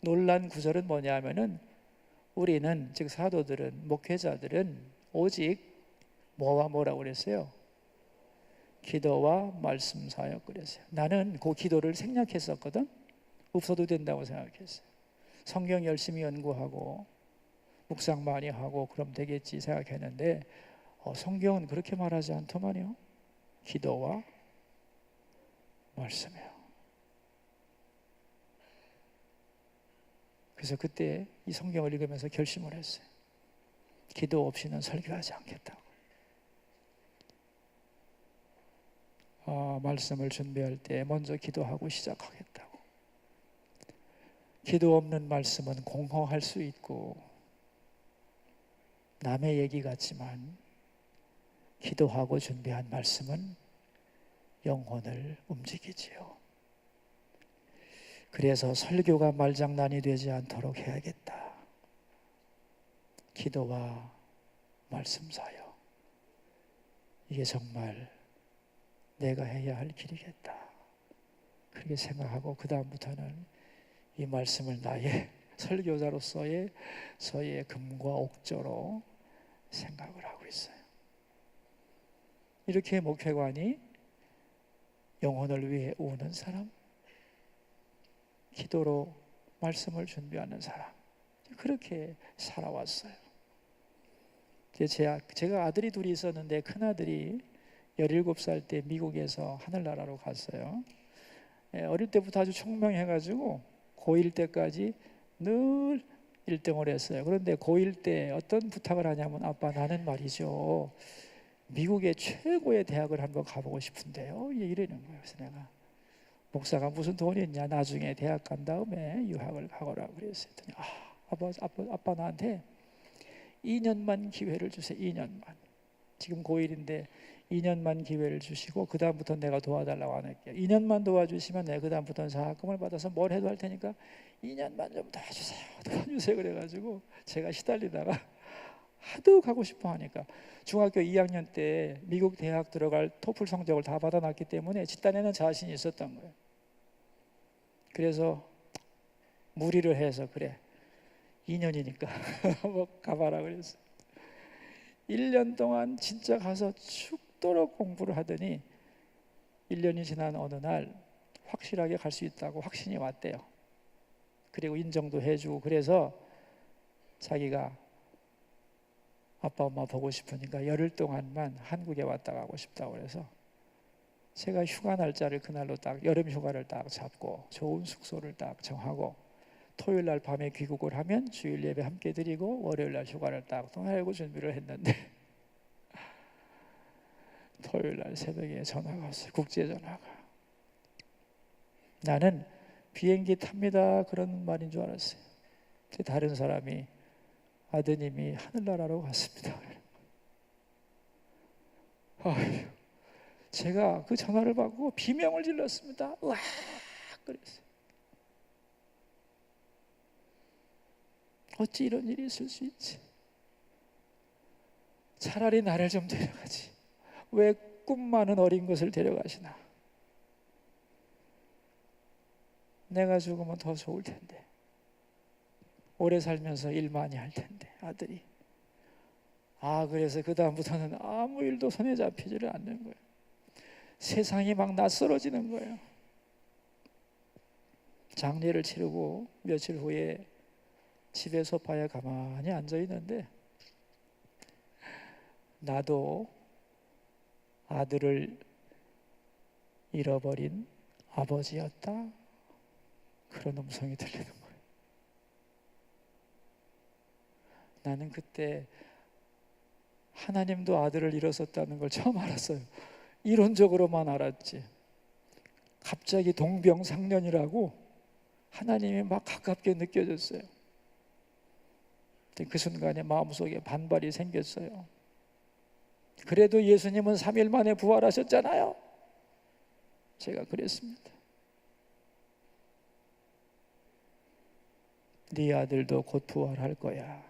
놀란 구절은 뭐냐면은 우리는 즉 사도들은 목회자들은 오직 뭐와 뭐라고 그랬어요? 기도와 말씀 사역 그랬어요. 나는 그 기도를 생략했었거든. 없어도 된다고 생각했어요. 성경 열심히 연구하고 묵상 많이 하고 그럼 되겠지 생각했는데 성경은 그렇게 말하지 않더만요. 기도와 말씀이요. 그래서 그때 이 성경을 읽으면서 결심을 했어요. 기도 없이는 설교하지 않겠다고. 말씀을 준비할 때 먼저 기도하고 시작하겠다고. 기도 없는 말씀은 공허할 수 있고 남의 얘기 같지만 기도하고 준비한 말씀은 영혼을 움직이지요. 그래서 설교가 말장난이 되지 않도록 해야겠다. 기도와 말씀 사역, 이게 정말 내가 해야 할 길이겠다. 그렇게 생각하고 그 다음부터는 이 말씀을 나의 설교자로서의 저의 금과 옥조로 생각을 하고 있어요. 이렇게 목회관이 영혼을 위해 우는 사람, 기도로 말씀을 준비하는 사람, 그렇게 살아왔어요. 제가 아들이 둘이 있었는데 큰아들이 17살 때 미국에서 하늘나라로 갔어요. 어릴 때부터 아주 총명해가지고 고1 때까지 늘 1등을 했어요. 그런데 고1 때 어떤 부탁을 하냐면, 아빠 나는 말이죠, 미국의 최고의 대학을 한번 가보고 싶은데요, 이러는 거예요. 그래서 내가, 목사가 무슨 돈이 있냐, 나중에 대학 간 다음에 유학을 가거라 그랬어요. 아빠 나한테 2년만 기회를 주세요. 2년만. 지금 고1인데 2년만 기회를 주시고 그 다음부터 내가 도와달라고 안 할게요. 2년만 도와주시면 내가 그 다음부터는 장학금을 받아서 뭘 해도 할 테니까 2년만 좀 도와주세요 그래가지고 제가 시달리다가 하도 가고 싶어 하니까 중학교 2학년 때 미국 대학 들어갈 토플 성적을 다 받아놨기 때문에 집단에는 자신이 있었던 거예요. 그래서 무리를 해서, 그래 2년이니까 뭐 가봐라 그랬어요. 1년 동안 진짜 가서 죽도록 공부를 하더니 1년이 지난 어느 날 확실하게 갈 수 있다고 확신이 왔대요. 그리고 인정도 해주고, 그래서 자기가 아빠 엄마 보고 싶으니까 열흘 동안만 한국에 왔다 가고 싶다고 그래서 제가 휴가 날짜를 그날로 딱 여름 휴가를 딱 잡고 좋은 숙소를 딱 정하고 토요일 날 밤에 귀국을 하면 주일 예배 함께 드리고 월요일 날 휴가를 딱 통하려고 준비를 했는데 토요일 날 새벽에 전화가 왔어요. 국제 전화가. 나는 비행기 탑니다 그런 말인 줄 알았어요. 다른 사람이 아드님이 하늘나라로 갔습니다. 아휴, 제가 그 전화를 받고 비명을 질렀습니다. 으악! 그랬어요. 어찌 이런 일이 있을 수 있지? 차라리 나를 좀 데려가지. 왜 꿈 많은 어린 것을 데려가시나? 내가 죽으면 더 좋을 텐데. 오래 살면서 일 많이 할 텐데, 아들이. 그래서 그 다음부터는 아무 일도 손에 잡히지를 않는 거예요. 세상이 막 낯설어지는 거예요. 장례를 치르고 며칠 후에 집에 소파에 가만히 앉아 있는데 나도 아들을 잃어버린 아버지였다, 그런 음성이 들리는 거예요. 나는 그때 하나님도 아들을 잃었었다는 걸 처음 알았어요. 이론적으로만 알았지. 갑자기 동병상련이라고 하나님이 막 가깝게 느껴졌어요. 그 순간에 마음속에 반발이 생겼어요. 그래도 예수님은 3일 만에 부활하셨잖아요. 제가 그랬습니다. 네 아들도 곧 부활할 거야.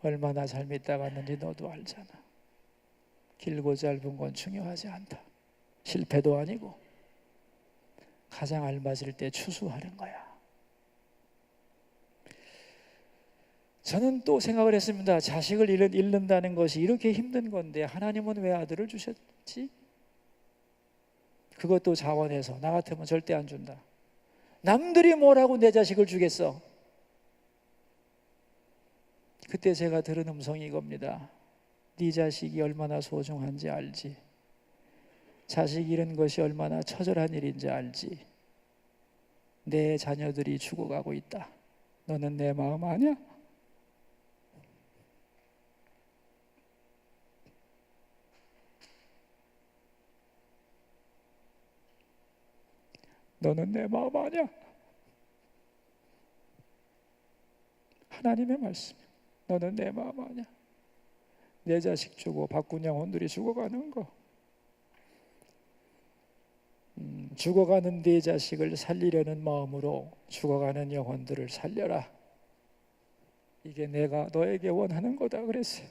얼마나 잘 믿다 갔는지 너도 알잖아. 길고 짧은 건 중요하지 않다. 실패도 아니고 가장 알맞을 때 추수하는 거야. 저는 또 생각을 했습니다. 자식을 잃는다는 것이 이렇게 힘든 건데 하나님은 왜 아들을 주셨지? 그것도 자원해서. 나 같으면 절대 안 준다. 남들이 뭐라고 내 자식을 주겠어? 그때 제가 들은 음성이 이겁니다. 네 자식이 얼마나 소중한지 알지? 자식 잃은 것이 얼마나 처절한 일인지 알지? 내 자녀들이 죽어가고 있다. 너는 내 마음 아냐? 너는 내 마음 아냐? 하나님의 말씀. 너는 내 마음 아냐? 내 자식 주고 바꾼 영혼들이 죽어가는 거. 죽어가는 네 자식을 살리려는 마음으로 죽어가는 영혼들을 살려라. 이게 내가 너에게 원하는 거다 그랬어요.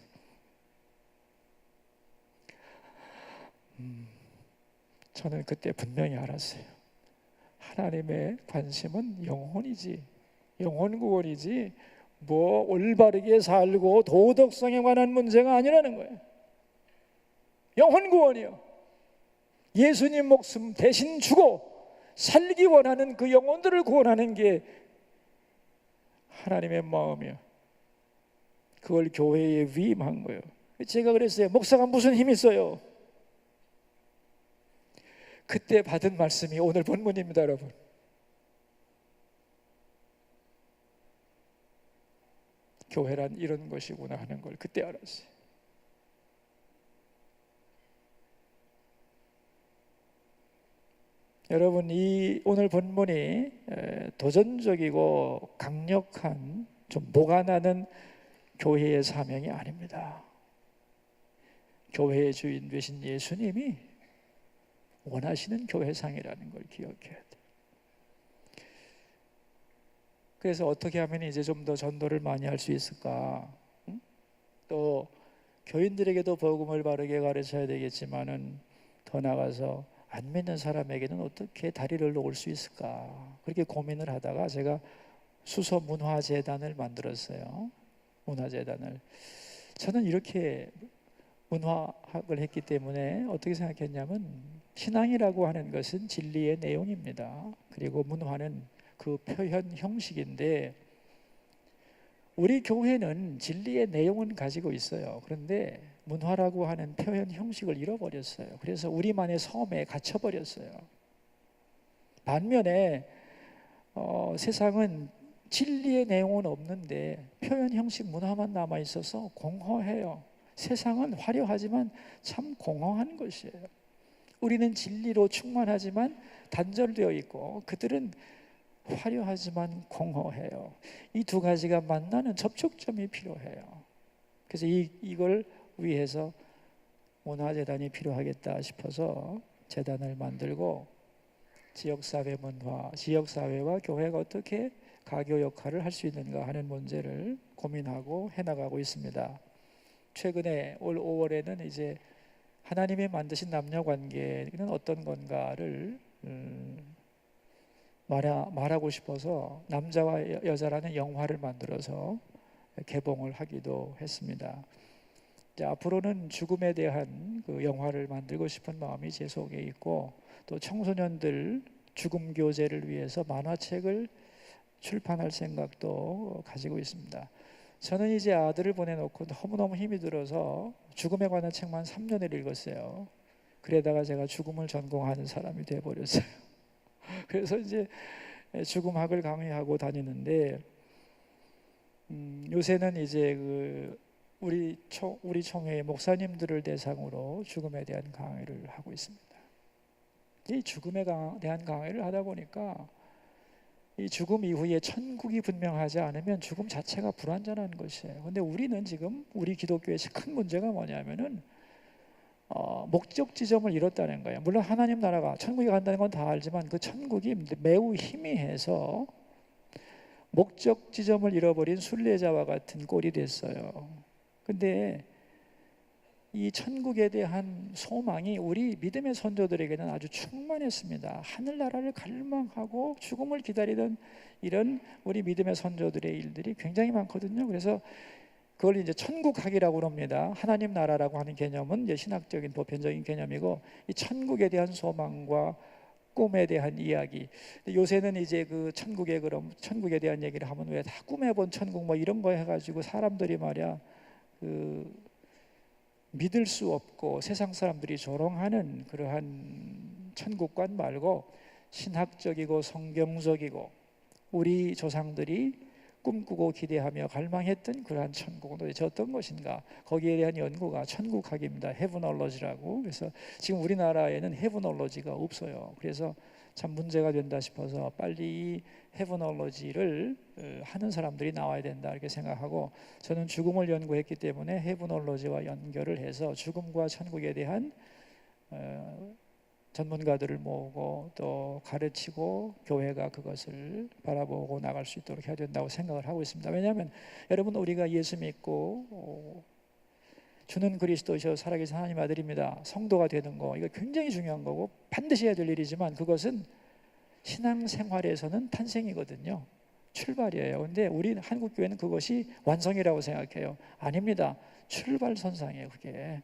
저는 그때 분명히 알았어요. 하나님의 관심은 영혼이지, 영혼 구원이지 뭐 올바르게 살고 도덕성에 관한 문제가 아니라는 거예요. 영혼 구원이요. 예수님 목숨 대신 주고 살기 원하는 그 영혼들을 구원하는 게 하나님의 마음이요. 그걸 교회에 위임한 거예요. 제가 그랬어요. 목사가 무슨 힘이 있어요? 그때 받은 말씀이 오늘 본문입니다, 여러분. 교회란 이런 것이구나 하는 걸 그때 알았어요. 여러분, 이 오늘 본문이 도전적이고 강력한 좀 목가 나는 교회의 사명이 아닙니다. 교회의 주인 되신 예수님이 원하시는 교회상이라는 걸 기억해야 돼요. 그래서 어떻게 하면 이제 좀 더 전도를 많이 할 수 있을까? 또 교인들에게도 복음을 바르게 가르쳐야 되겠지만은 더 나아가서 안 믿는 사람에게는 어떻게 다리를 놓을 수 있을까? 그렇게 고민을 하다가 제가 수서 문화재단을 만들었어요. 문화재단을. 저는 이렇게 문화학을 했기 때문에 어떻게 생각했냐면 신앙이라고 하는 것은 진리의 내용입니다. 그리고 문화는 그 표현 형식인데 우리 교회는 진리의 내용은 가지고 있어요. 그런데 문화라고 하는 표현 형식을 잃어버렸어요. 그래서 우리만의 섬에 갇혀버렸어요. 반면에 세상은 진리의 내용은 없는데 표현 형식 문화만 남아있어서 공허해요. 세상은 화려하지만 참 공허한 것이에요. 우리는 진리로 충만하지만 단절되어 있고 그들은 화려하지만 공허해요. 이 두 가지가 만나는 접촉점이 필요해요. 그래서 이걸 위해서 문화재단이 필요하겠다 싶어서 재단을 만들고 지역사회 문화, 지역사회와 교회가 어떻게 가교 역할을 할 수 있는가 하는 문제를 고민하고 해나가고 있습니다. 최근에 올 5월에는 이제 하나님이 만드신 남녀 관계는 어떤 건가를 말하고 싶어서 남자와 여자라는 영화를 만들어서 개봉을 하기도 했습니다. 이제 앞으로는 죽음에 대한 그 영화를 만들고 싶은 마음이 제 속에 있고 또 청소년들 죽음 교제를 위해서 만화책을 출판할 생각도 가지고 있습니다. 저는 이제 아들을 보내놓고 너무너무 힘이 들어서 죽음에 관한 책만 3년을 읽었어요. 그러다가 제가 죽음을 전공하는 사람이 되어버렸어요. 그래서 이제 죽음학을 강의하고 다니는데 요새는 이제 우리 총회의 목사님들을 대상으로 죽음에 대한 강의를 하고 있습니다. 이 죽음에 대한 강의를 하다 보니까 이 죽음 이후에 천국이 분명하지 않으면 죽음 자체가 불완전한 것이에요. 그런데 우리는 지금 우리 기독교의 큰 문제가 뭐냐면은 목적 지점을 잃었다는 거예요. 물론 하나님 나라가 천국에 간다는 건 다 알지만 그 천국이 매우 희미해서 목적 지점을 잃어버린 순례자와 같은 꼴이 됐어요. 근데 이 천국에 대한 소망이 우리 믿음의 선조들에게는 아주 충만했습니다. 하늘나라를 갈망하고 죽음을 기다리던 이런 우리 믿음의 선조들의 일들이 굉장히 많거든요. 그래서 그걸 이제 천국학이라고 합니다. 하나님 나라라고 하는 개념은 이제 신학적인 보편적인 개념이고 이 천국에 대한 소망과 꿈에 대한 이야기. 요새는 이제 그 천국에 대한 얘기를 하면 왜 다 꿈에 본 천국 뭐 이런 거 해가지고 사람들이 말이야 믿을 수 없고 세상 사람들이 조롱하는 그러한 천국관 말고 신학적이고 성경적이고 우리 조상들이 꿈꾸고 기대하며 갈망했던 그러한 천국은 도대체 어떤 것인가? 거기에 대한 연구가 천국학입니다. 헤브놀로지라고. 그래서 지금 우리나라에는 헤브놀로지가 없어요. 그래서 참 문제가 된다 싶어서 빨리 이 헤브놀로지를 하는 사람들이 나와야 된다 이렇게 생각하고, 저는 죽음을 연구했기 때문에 헤브놀로지와 연결을 해서 죽음과 천국에 대한 전문가들을 모으고 또 가르치고 교회가 그것을 바라보고 나갈 수 있도록 해야 된다고 생각을 하고 있습니다. 왜냐하면 여러분, 우리가 예수 믿고 주는 그리스도시요 살아계신 하나님 아들입니다, 성도가 되는 거, 이거 굉장히 중요한 거고 반드시 해야 될 일이지만, 그것은 신앙생활에서는 탄생이거든요. 출발이에요. 근데 우리 한국교회는 그것이 완성이라고 생각해요. 아닙니다. 출발선상이에요, 그게.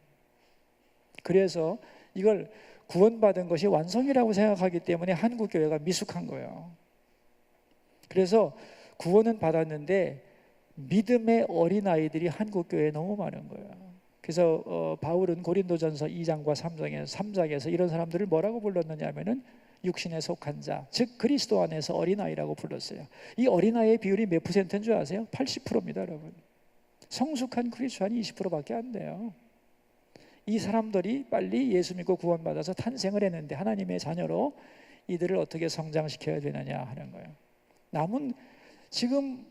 그래서 이걸 구원받은 것이 완성이라고 생각하기 때문에 한국교회가 미숙한 거예요. 그래서 구원은 받았는데 믿음의 어린아이들이 한국교회에 너무 많은 거예요. 그래서 바울은 고린도전서 2장과 3장에서 이런 사람들을 뭐라고 불렀느냐 하면은 육신에 속한 자, 즉 그리스도 안에서 어린아이라고 불렀어요. 이 어린아이의 비율이 몇 %인 줄 아세요? 80%입니다, 여러분. 성숙한 크리스찬이 20%밖에 안 돼요. 이 사람들이 빨리 예수 믿고 구원받아서 탄생을 했는데 하나님의 자녀로 이들을 어떻게 성장시켜야 되느냐 하는 거예요. 남은 지금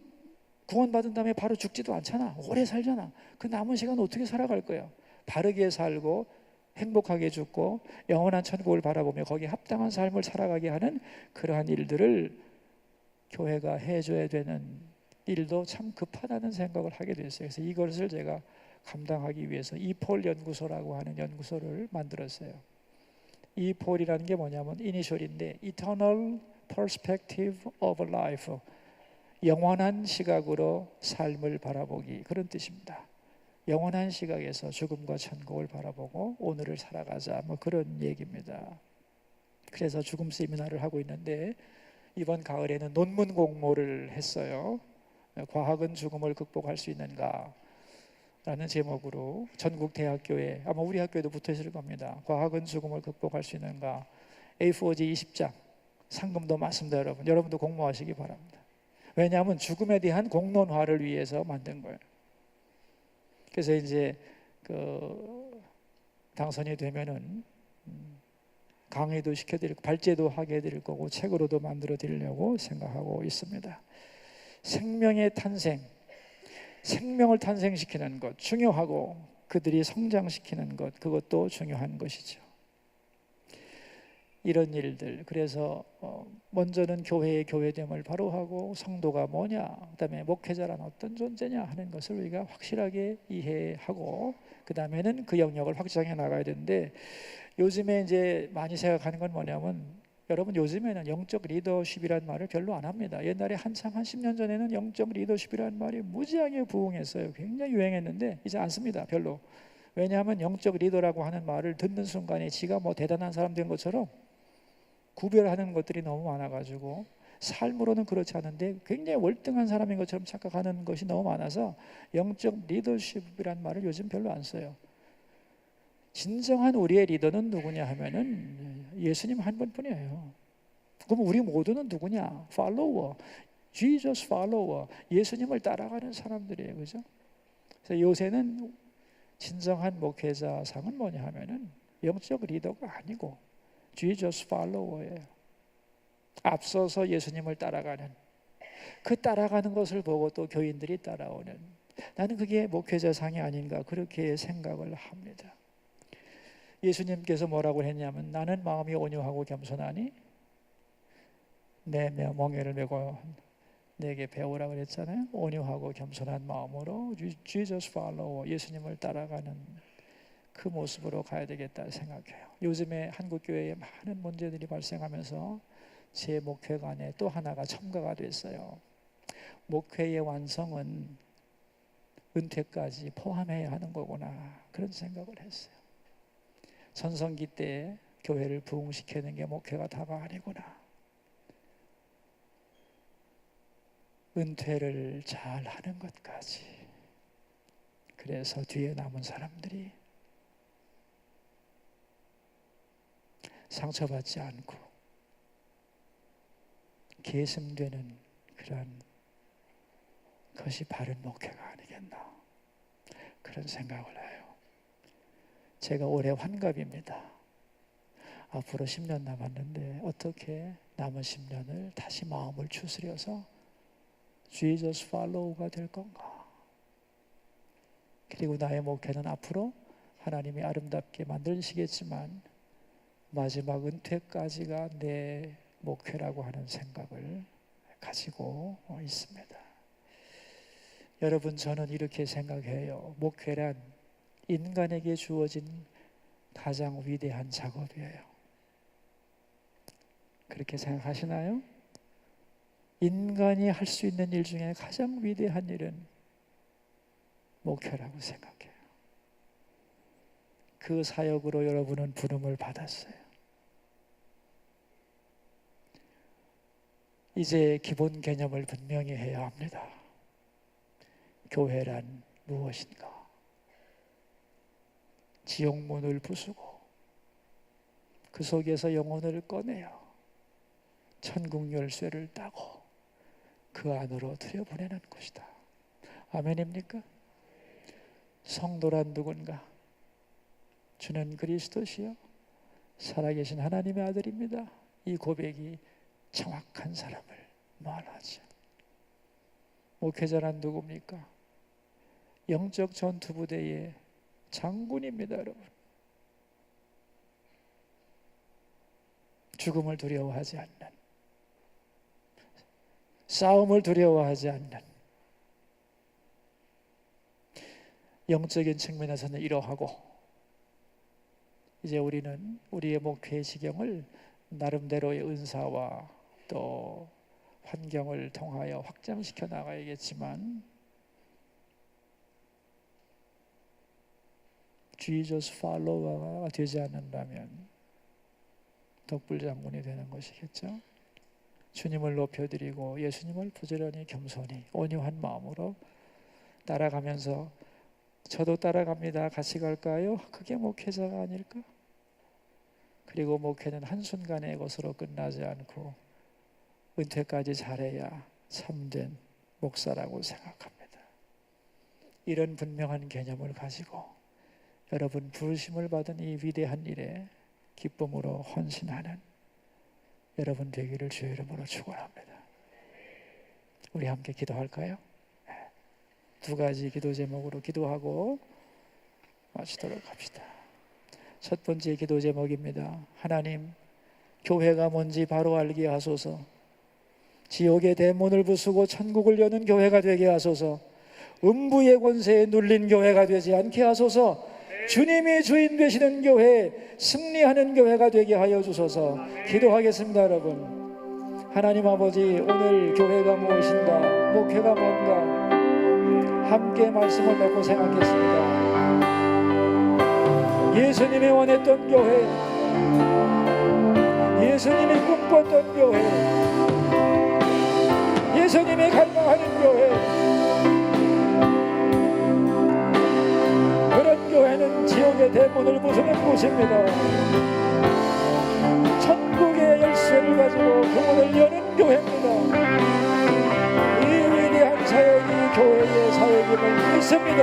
구원받은 다음에 바로 죽지도 않잖아. 오래 살잖아. 그 남은 시간 어떻게 살아갈 거예요? 바르게 살고 행복하게 죽고 영원한 천국을 바라보며 거기에 합당한 삶을 살아가게 하는 그러한 일들을 교회가 해줘야 되는 일도 참 급하다는 생각을 하게 됐어요. 그래서 이것을 제가 감당하기 위해서 이폴 연구소라고 하는 연구소를 만들었어요. 이폴이라는 게 뭐냐면 이니셜인데 Eternal Perspective of Life, 영원한 시각으로 삶을 바라보기, 그런 뜻입니다. 영원한 시각에서 죽음과 천국을 바라보고 오늘을 살아가자, 뭐 그런 얘기입니다. 그래서 죽음 세미나를 하고 있는데 이번 가을에는 논문 공모를 했어요. 과학은 죽음을 극복할 수 있는가 라는 제목으로 전국 대학교에, 아마 우리 학교에도 붙어 있을 겁니다. 과학은 죽음을 극복할 수 있는가, A4지 20장, 상금도 많습니다. 여러분도 공모하시기 바랍니다. 왜냐하면 죽음에 대한 공론화를 위해서 만든 거예요. 그래서 이제 당선이 되면은 강의도 시켜드리고 발제도 하게 해드릴 거고 책으로도 만들어 드리려고 생각하고 있습니다. 생명의 탄생, 생명을 탄생시키는 것 중요하고 그들이 성장시키는 것, 그것도 중요한 것이죠. 이런 일들, 그래서 먼저는 교회의 교회됨을 바로 하고 성도가 뭐냐, 그다음에 목회자란 어떤 존재냐 하는 것을 우리가 확실하게 이해하고 그 다음에는 그 영역을 확장해 나가야 되는데, 요즘에 이제 많이 생각하는 건 뭐냐면, 여러분 요즘에는 영적 리더십이라는 말을 별로 안 합니다. 옛날에 한참 한 10년 전에는 영적 리더십이라는 말이 무지하게 부흥했어요. 굉장히 유행했는데 이제 안 씁니다, 별로. 왜냐하면 영적 리더라고 하는 말을 듣는 순간에 지가 뭐 대단한 사람 된 것처럼 구별하는 것들이 너무 많아가지고 삶으로는 그렇지 않은데 굉장히 월등한 사람인 것처럼 착각하는 것이 너무 많아서 영적 리더십이라는 말을 요즘 별로 안 써요. 진정한 우리의 리더는 누구냐 하면은 예수님 한 분뿐이에요. 그럼 우리 모두는 누구냐? 팔로워, Jesus follower, 예수님을 따라가는 사람들이에요, 그죠? 그래서 요새는 진정한 목회자상은 뭐냐 하면은 영적 리더가 아니고 Jesus follower예요. 앞서서 예수님을 따라가는, 그 따라가는 것을 보고 또 교인들이 따라오는, 나는 그게 목회자상이 아닌가 그렇게 생각을 합니다. 예수님께서 뭐라고 했냐면, 나는 마음이 온유하고 겸손하니 내 멍에를 메고 내게 배우라 그랬잖아요. 온유하고 겸손한 마음으로 Jesus follower, 예수님을 따라가는 그 모습으로 가야 되겠다 생각해요. 요즘에 한국교회에 많은 문제들이 발생하면서 제 목회관에 또 하나가 첨가가 됐어요. 목회의 완성은 은퇴까지 포함해야 하는 거구나, 그런 생각을 했어요. 전성기 때 교회를 부흥시키는 게 목회가 다가 아니구나. 은퇴를 잘 하는 것까지. 그래서 뒤에 남은 사람들이 상처받지 않고 계승되는 그런 것이 바른 목회가 아니겠나, 그런 생각을 해요. 제가 올해 환갑입니다. 앞으로 10년 남았는데 어떻게 남은 10년을 다시 마음을 추스려서 Jesus follow가 될 건가? 그리고 나의 목회는 앞으로 하나님이 아름답게 만드시겠지만 마지막 은퇴까지가 내 목회라고 하는 생각을 가지고 있습니다. 여러분, 저는 이렇게 생각해요. 목회란 인간에게 주어진 가장 위대한 작업이에요. 그렇게 생각하시나요? 인간이 할 수 있는 일 중에 가장 위대한 일은 목회라고 생각해요. 그 사역으로 여러분은 부름을 받았어요. 이제 기본 개념을 분명히 해야 합니다. 교회란 무엇인가? 지옥문을 부수고 그 속에서 영혼을 꺼내어 천국 열쇠를 따고 그 안으로 들여보내는 것이다. 아멘입니까? 성도란 누군가? 주는 그리스도시요 살아계신 하나님의 아들입니다. 이 고백이 정확한 사람을 말하죠. 목회자란 누굽니까? 영적 전투부대의 장군입니다, 여러분. 죽음을 두려워하지 않는, 싸움을 두려워하지 않는, 영적인 측면에서는 이러하고, 이제 우리는 우리의 목회의 지경을 나름대로의 은사와 또 환경을 통하여 확장시켜 나가야겠지만 Jesus follower가 되지 않는다면 덕불장군이 되는 것이겠죠. 주님을 높여드리고 예수님을 부지런히 겸손히 온유한 마음으로 따라가면서 저도 따라갑니다. 같이 갈까요? 그게 목회자가 아닐까? 그리고 목회는 한순간의 것으로 끝나지 않고 은퇴까지 잘해야 참된 목사라고 생각합니다. 이런 분명한 개념을 가지고 여러분 부르심을 받은 이 위대한 일에 기쁨으로 헌신하는 여러분 되기를 주의 이름으로 축원합니다. 우리 함께 기도할까요? 두 가지 기도 제목으로 기도하고 마치도록 합시다. 첫 번째 기도 제목입니다. 하나님, 교회가 뭔지 바로 알게 하소서. 지옥의 대문을 부수고 천국을 여는 교회가 되게 하소서. 음부의 권세에 눌린 교회가 되지 않게 하소서. 주님이 주인 되시는 교회, 승리하는 교회가 되게 하여 주소서. 기도하겠습니다. 여러분, 하나님 아버지, 오늘 교회가 무엇인가, 목회가 뭔가 함께 말씀을 맺고 생각했습니다. 예수님이 원했던 교회, 예수님이 꿈꿨던 교회, 예수님이 갈망하는 교회, 그런 교회는 지옥의 대문을 부수는 곳입니다. 천국의 열쇠를 가지고 그 문을 여는 교회입니다. 이 위대한 사역이 교회의 사역임을 믿습니다.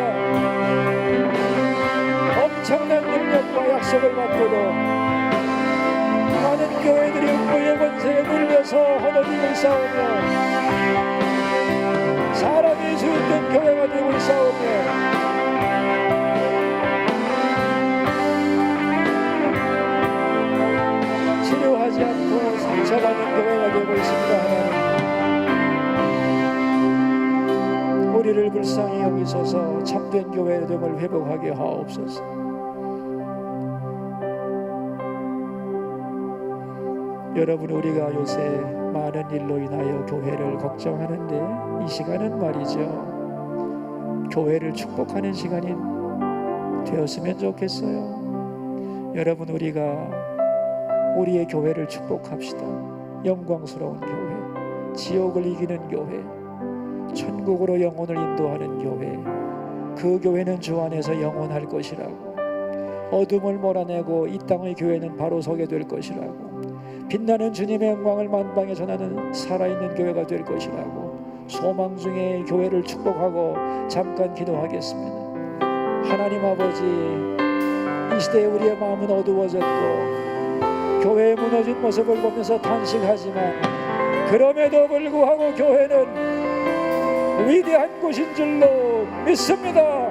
엄청난 능력과 약속을 받고도 많은 교회들이 음부의 권세에 눌려서 허덕이고 싸우며 사람이 주인된 교회가 되고 싸우며 치료하지 않고 상처받는 교회가 되고 있습니다. 하나님, 우리를 불쌍히 여기소서. 참된 교회의 됨을 회복하게 하옵소서. 여러분, 우리가 요새 많은 일로 인하여 교회를 걱정하는데 이 시간은 말이죠, 교회를 축복하는 시간이 되었으면 좋겠어요. 여러분, 우리가 우리의 교회를 축복합시다. 영광스러운 교회, 지옥을 이기는 교회, 천국으로 영혼을 인도하는 교회, 그 교회는 주 안에서 영원할 것이라고, 어둠을 몰아내고 이 땅의 교회는 바로 서게 될 것이라고, 빛나는 주님의 영광을 만방에 전하는 살아있는 교회가 될 것이라고 소망 중에 교회를 축복하고 잠깐 기도하겠습니다. 하나님 아버지, 이 시대에 우리의 마음은 어두워졌고 교회의 무너진 모습을 보면서 탄식하지만 그럼에도 불구하고 교회는 위대한 곳인 줄로 믿습니다.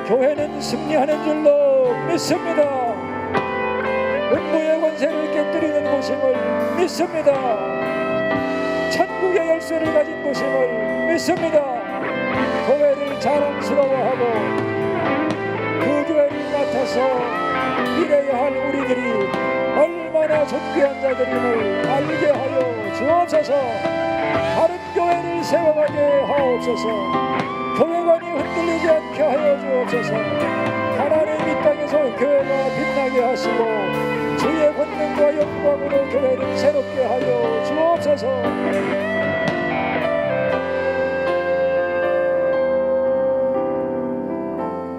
교회는 승리하는 줄로 믿습니다. 음부의 권세를 깨뜨리는 곳임을 믿습니다. 천국의 열쇠를 가진 곳임을 믿습니다. 교회를 자랑스러워하고 그 교회를 맡아서 일해야 할 우리들이 얼마나 존귀한 자들임을 알게 하여 주옵소서. 다른 교회를 세워가게 하옵소서. 교회관이 흔들리지 않게 하여 주옵소서. 하나님 이 땅에서 교회가 빛나게 하시고 주의 권능과 영광으로 교회를 새롭게 하여 주옵소서.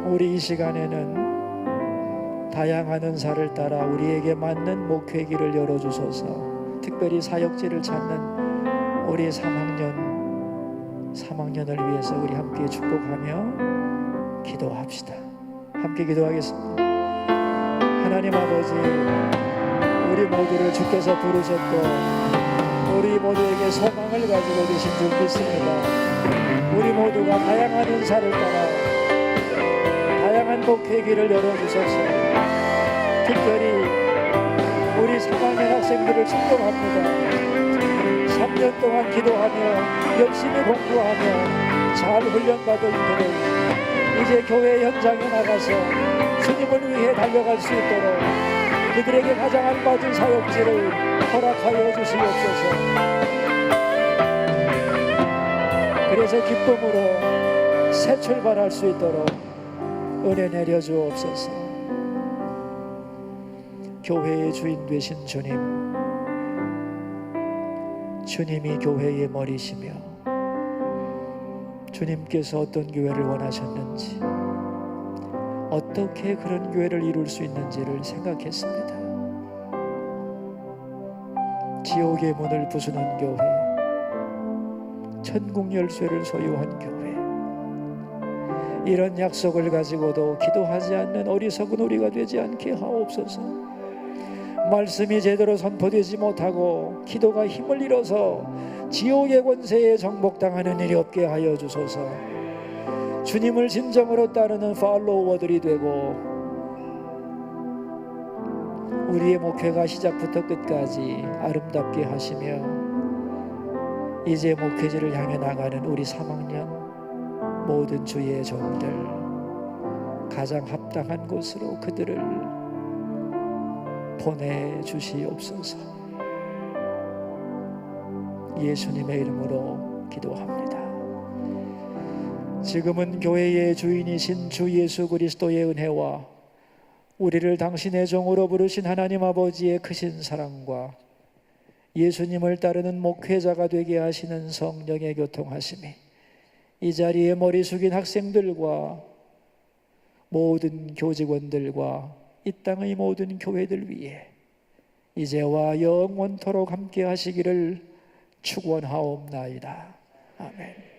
우리 이 시간에는 다양한 은사를 따라 우리에게 맞는 목회 길을 열어주소서. 특별히 사역지를 찾는 우리 3학년을 위해서 우리 함께 축복하며 기도합시다. 함께 기도하겠습니다. 하나님 아버지, 우리 모두를 주께서 부르셨고 우리 모두에게 소망을 가지고 계신 줄 믿습니다. 우리 모두가 다양한 은사를 따라 다양한 목회 길을 열어주셔서 특별히 우리 3학년 학생들을 축복합니다. 3년 동안 기도하며 열심히 공부하며 잘 훈련받을도록 이제 교회 현장에 나가서 주님을 위해 달려갈 수 있도록 그들에게 가장 알맞은 사역지를 허락하여 주시옵소서. 그래서 기쁨으로 새 출발할 수 있도록 은혜 내려 주옵소서. 교회의 주인 되신 주님, 주님이 교회의 머리시며 주님께서 어떤 교회를 원하셨는지, 어떻게 그런 교회를 이룰 수 있는지를 생각했습니다. 지옥의 문을 부수는 교회, 천국 열쇠를 소유한 교회, 이런 약속을 가지고도 기도하지 않는 어리석은 우리가 되지 않게 하옵소서. 말씀이 제대로 선포되지 못하고 기도가 힘을 잃어서 지옥의 권세에 정복당하는 일이 없게 하여 주소서. 주님을 진정으로 따르는 팔로워들이 되고 우리의 목회가 시작부터 끝까지 아름답게 하시며 이제 목회지를 향해 나가는 우리 3학년 모든 주의 종들 가장 합당한 곳으로 그들을 보내주시옵소서. 예수님의 이름으로 기도합니다. 지금은 교회의 주인이신 주 예수 그리스도의 은혜와 우리를 당신의 종으로 부르신 하나님 아버지의 크신 사랑과 예수님을 따르는 목회자가 되게 하시는 성령의 교통하심이 이 자리에 머리 숙인 학생들과 모든 교직원들과 이 땅의 모든 교회들 위해 이제와 영원토록 함께 하시기를 축원하옵나이다. 아멘.